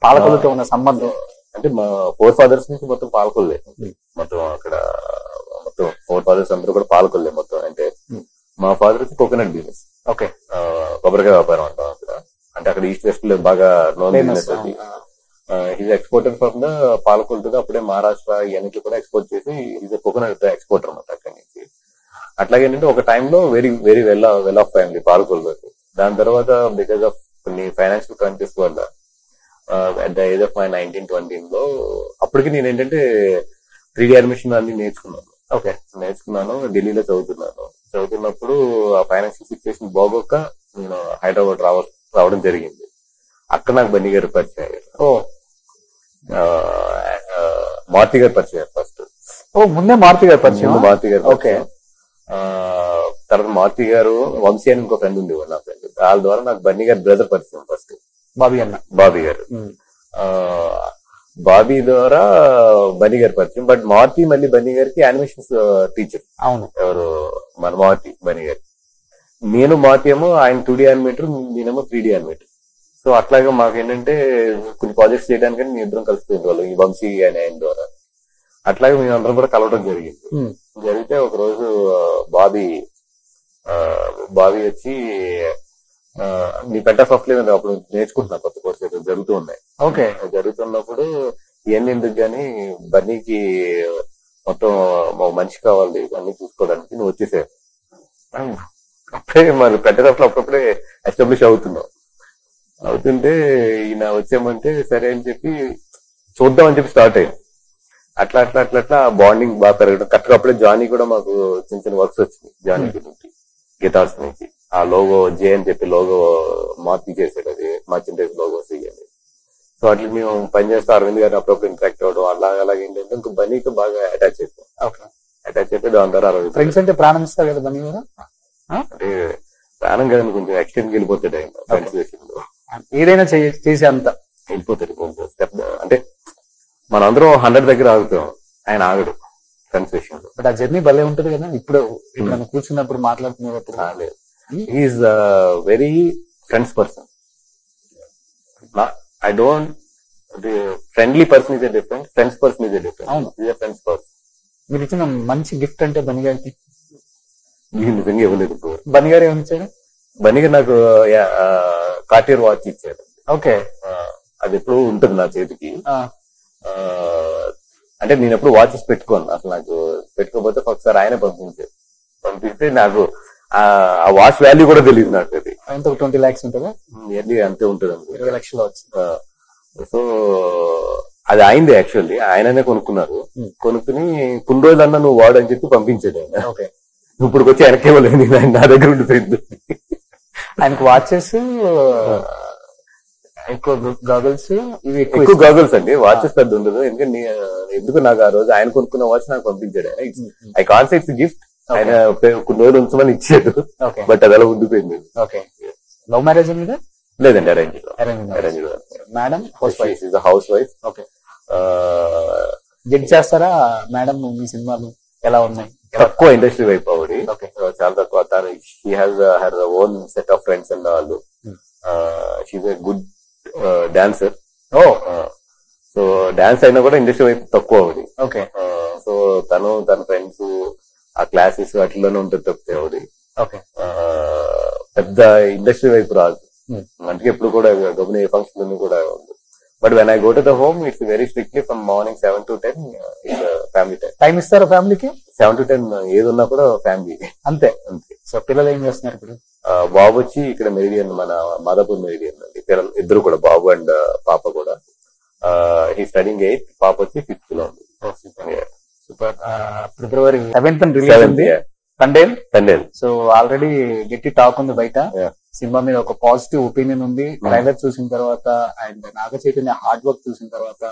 పాలకులతో ఉన్న సంబంధం అంటే మా 4 ఫాదర్స్ నుంచి మొత్తం పాలకొల్లే. మొత్తం అక్కడ మొత్తం 4 ఫాదర్స్ అందరూ కూడా పాలకొల్లే మొత్తం. అంటే మా ఫాదర్ వచ్చి కోకోనట్ బిజినెస్. ఓకే. కొబ్బరికాయ వ్యాపారం అంటాం అక్కడ. అంటే అక్కడ ఈస్ట్ వెస్ట్ లో బాగా నోన్ బిజినెస్ అది. Is exporter from the Palakol to అప్పుడే మహారాష్ట్ర ఇవన్నీ కూడా ఎక్స్పోర్ట్ చేసి ఈజ్ కోకోనట్ ఎక్స్పోర్టర్ అనమాట అక్కడి నుంచి. అట్లాగే ఏంటంటే ఒక టైంలో very very well off family పాలకొల్లోకి. దాని తర్వాత బికాస్ ఆఫ్ కొన్ని ఫైనాన్షియల్ క్రైసిస్ వల్ల at the age of my 19-20 లో అప్పటికి నేను ఏంటంటే 3D యానిమేషన్ అన్ని నేర్చుకున్నాను. ఓకే. నేర్చుకున్నాను, ఢిల్లీలో చదువుతున్నప్పుడు ఆ ఫైనాన్షియల్ సిచ్యువేషన్ బాగోక నేను హైదరాబాద్ రావడం జరిగింది. అక్కడ నాకు బన్నీ గారు పరిచయం అయ్యారు. మారుతి గారు పరిచయం ఫస్ట్. ముందే మారుతి గారు పరిచయం? మారుతి గారు. ఓకే. తర్వాత మారుతి గారు, వంశీ అని ఇంకో ఫ్రెండ్ ఉండేవాడు నా ఫ్రెండ్. వాళ్ళ ద్వారా నాకు బన్నీ గారి బ్రదర్ పరిచయం ఫస్ట్, బాబీ గారు. బాబీ ద్వారా బన్నీ గారి పరిచయం. బట్ మారుతి మళ్ళీ బన్నీ గారికి యానిమేషన్స్ టీచర్. అవును. ఎవరు? మన మారుతి బన్నీ గారు. నేను మారుతి ఏమో ఆయన 2D యానిమేటర్, నేనేమో 3D యానిమేటర్. సో అట్లాగా మాకు ఏంటంటే కొన్ని ప్రాజెక్ట్స్ చేయడానికి మేము ఇద్దరం కలుస్తూ ఉండేవాళ్ళం ఈ వంశీ అనే ఆయన ద్వారా. అట్లాగే మేము అందరం కూడా కలవడం జరిగింది. జరిగితే ఒక రోజు బాబీ వచ్చి నీ పెంటా సాఫ్ట్వేర్ అప్పుడు నేర్చుకుంటున్నా, కొత్త కోర్స్ ఏదో జరుగుతూ ఉన్నాయి. ఓకే. జరుగుతున్నప్పుడు ఇవన్నీ ఎందుకు గానీ బన్నీకి మొత్తం మనిషి కావాలి అన్ని చూసుకోవడానికి, నువ్వు వచ్చేసే. అప్పుడే మరి పెంటా సాఫ్ట్ అప్పుడప్పుడే ఎస్టాబ్లిష్ అవుతుంటే ఈయన వచ్చామంటే సరే అని చెప్పి చూద్దామని చెప్పి స్టార్ట్ అయ్యింది. అట్లా బాండింగ్ బాగా పెరగడం. కరెక్ట్గా అప్పుడే జానీ కూడా మాకు చిన్న చిన్న వర్క్స్ వచ్చినాయి. జానీ నుంచి గిటార్స్ నుంచి ఆ లోగో జే అని చెప్పి లోగో మార్పు చేసాడు, అది మర్చెండైజ్ లోగోస్ ఇవన్నీ. సో అట్లా మేము పనిచేస్తే అరవింద్ గారిని అప్పుడప్పుడు ఇంటరాక్ట్ అవ్వడం అలాగే ఏంటంటే ఇంకా బన్నీకి బాగా అటాచ్ అయిపోయి దాని ద్వారా అరవింద్ ఫ్రెండ్స్ అంటే ప్రాణం ఇస్తారు కదా బన్నీ గారు. అంటే ప్రాణం కదండి, కొంచెం ఎక్స్టెండ్ వెళ్ళిపోతాడు ఆయన ఫ్రెండ్స్ విషయంలో. ఏదైనా చేసే అంత వెళ్ళిపోతాడు కొంచెం స్టెప్. అంటే మనందరం 100 దగ్గర ఆగుతాం, ఆయన ఆగడు ఫ్రెండ్స్ విషయంలో. బట్ ఆ జర్నీ భలే ఉంటది కదా. ఇప్పుడు కూర్చున్నప్పుడు మాట్లాడుతున్నప్పుడు is very friends person. I don't friendly person is a different, friends person is a different. అవును, ఈజ్ ఎ ఫ్రెండ్స్ పర్సన్. మీరు ఇచ్చిన మంచి గిఫ్ట్ అంటే బన్నీ గారికి నిజంగా ఇవ్వలేదు. బన్నీ గారు ఏమి ఇచ్చారు? బన్నీ గారు నాకు కార్టియర్ వాచ్ ఇచ్చారు. ఓకే. అది ఎప్పుడు ఉంటుంది నా చేతికి. అంటే నేను ఎప్పుడు వాచెస్ పెట్టుకోను అసలు. నాకు పెట్టుకోకపోతే ఒకసారి ఆయనే పంపిస్తే నాకు ఆ వాచ్ వాల్యూ కూడా తెలియదు నాకు. అది 20 lakhs ఉంటుందా? ఇయర్లీ అంతే ఉంటుంది, 20 లక్షలు వచ్చింది. సో అది అయింది యాక్చువల్లీ. ఆయననే కొనుక్కున్నారు. కొనుక్కుని కొన్ని రోజులన్నా నువ్వు వాడు అని చెప్పి పంపించాడు ఆయన. ఇప్పుడు వచ్చి వెనక్కి ఇవ్వలేదు, నా దగ్గర ఉండిపోయింది. ఆయనకు వాచెస్ ఎక్కువ, గాగుల్స్ ఇవి ఎక్కువ గాగుల్స్ అండి, వాచెస్ పెద్ద ఉండదు. ఎందుకంటే ఎందుకు నాకు ఆ రోజు ఆయన కొనుక్కున్న వాచ్ నాకు పంపించాడు. ఐ కాన్సెప్ట్ ఇట్స్ గిఫ్ట్, ఆయన కొన్ని రోజులు ఉంచమని ఇచ్చాడు, బట్ అది అలా ఉండిపోయింది. ఓకే. లవ్ మ్యారేజ్ మీద? లేదండి, arrange. Madam house wife. Okay. Judge చేస్తారా మేడం మీ సినిమాలు ఎలా ఉన్నాయి? తక్కువ ఇండస్ట్రీ వైపు ఆవిడ, చాలా తక్కువ. తను she has her own set of friends and వాళ్ళు. She's a good dancer. So dance అయినా కూడా ఇండస్ట్రీ వైపు తక్కువ ఆవిడ. ఓకే. సో తను తన ఫ్రెండ్స్ ఆ క్లాసెస్ వాటిలోనే ఉంటుంది తప్పితే ఆవిడ పెద్ద ఇండస్ట్రీ వైపు రాదు. అందుకే ఎప్పుడు కూడా గమని ఫంక్షన్ కూడా ఉంది. But when I go to the home it's very strictly from morning 7 to 10 family time. Time ఇస్తారా ఫ్యామిలీకి? 7 to 10 ఏది ఉన్నా కూడా ఫ్యామిలీ అంతే. సో పిల్లలు ఏం చేస్తున్నారు ఇప్పుడు? బాబు వచ్చి ఇక్కడ మెరిడియన్, మన మాదాపూర్ మెరిడియన్ అండి. పిల్లలు ఇద్దరు కూడా, బాబు అండ్ పాప కూడా. హీ స్టడింగ్ 8th, పాప వచ్చి 5th లో ఉంది. సూపర్. February 7th రిలీజ్ ఉంది తండేల్. సో ఆల్రెడీ గట్టి టాక్ ఉంది బయట. సినిమా మీద ఒక పాజిటివ్ ఒపీనియన్ ఉంది. ట్రైలర్ చూసిన తర్వాత and Naga Chaitanya hard work చూసిన తర్వాత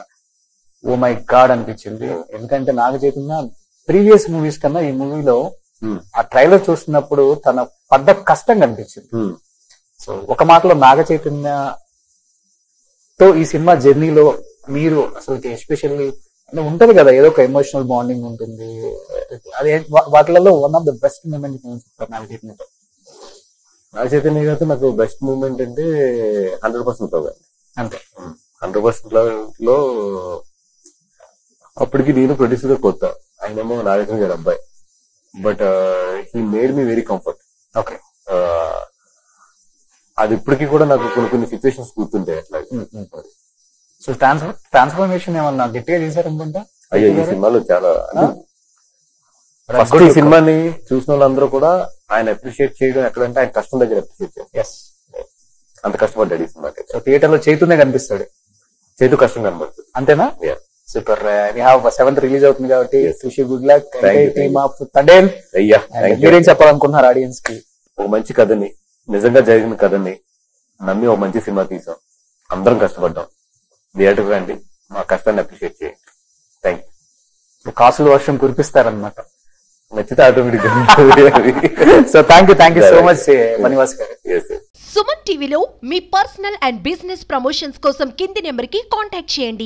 ఓ మై గాడ్ అనిపించింది. ఎందుకంటే నాగ చైతన్య ప్రీవియస్ మూవీస్ కన్నా ఈ మూవీలో ఆ ట్రైలర్ చూస్తున్నప్పుడు తన పడ్డ కష్టం కనిపించింది. సో ఒక మాటలో నాగ చైతన్య తో ఈ సినిమా జర్నీలో మీరు అసలు ఎస్పెషల్లీ ఉంటది కదా, ఏదో ఒక ఎమోషనల్ బాండింగ్ ఉంటుంది, అదే వాటిలలో one of the best moment చెప్తారు నాగ చైతన్యతో? నాగ చైతన్య గారితో నాకు బెస్ట్ మూమెంట్ అంటే 100% లవ్ అంతే. 100% లో అప్పటికి నేను ప్రొడ్యూసర్ గా కొత్త, ఆయనేమో నాగచైతన్య గారి అబ్బాయి. But he made me very comfort. Okay. అది ఇప్పటికీ కూడా నాకు కొన్ని సిచ్యువేషన్స్ గుర్తుంటాయి అట్లా. సో ట్రాన్స్ఫర్మేషన్ ఏమన్నా గట్టిగా చేశారనుకుంటా. అయ్యో ఈ సినిమాలో చాలా, ఫస్ట్ ఈ సినిమాని చూసిన వాళ్ళందరూ కూడా ఆయన అప్రిషియేట్ చేయడం ఎక్కడంటే ఆయన కష్టం దగ్గర అప్రిషియేట్ చేస్తారు. అంత కష్టపడ్డాడు ఈ సినిమాకి. సో థియేటర్ లో చైతన్య కనిపిస్తాడు, చేతు కష్టం కనబడుతుంది. అంతేనా? సూపర్. 7th రిలీజ్ అవుతుంది కాబట్టి good luck. Team of Thandel, మీరేం చెప్పాలనుకుంటున్నారు ఆడియన్స్ కి? ఒక మంచి కథని, నిజంగా జరిగిన కథని నమ్మి ఒక మంచి సినిమా తీసాం. అందరం కష్టపడ్డాం. థియేటర్ రండి, మా కష్టాన్ని అప్రిషియేట్ చేయండి. Thank you. కాసుల వర్షం కురిపిస్తారనమాట. నచ్చితే automatic. So thank you so much Bunny Vas గారు. సుమన్ టీవీలో మీ పర్సనల్ అండ్ బిజినెస్ ప్రమోషన్స్ కోసం కింది నెంబర్ కి కాంటాక్ట్ చేయండి.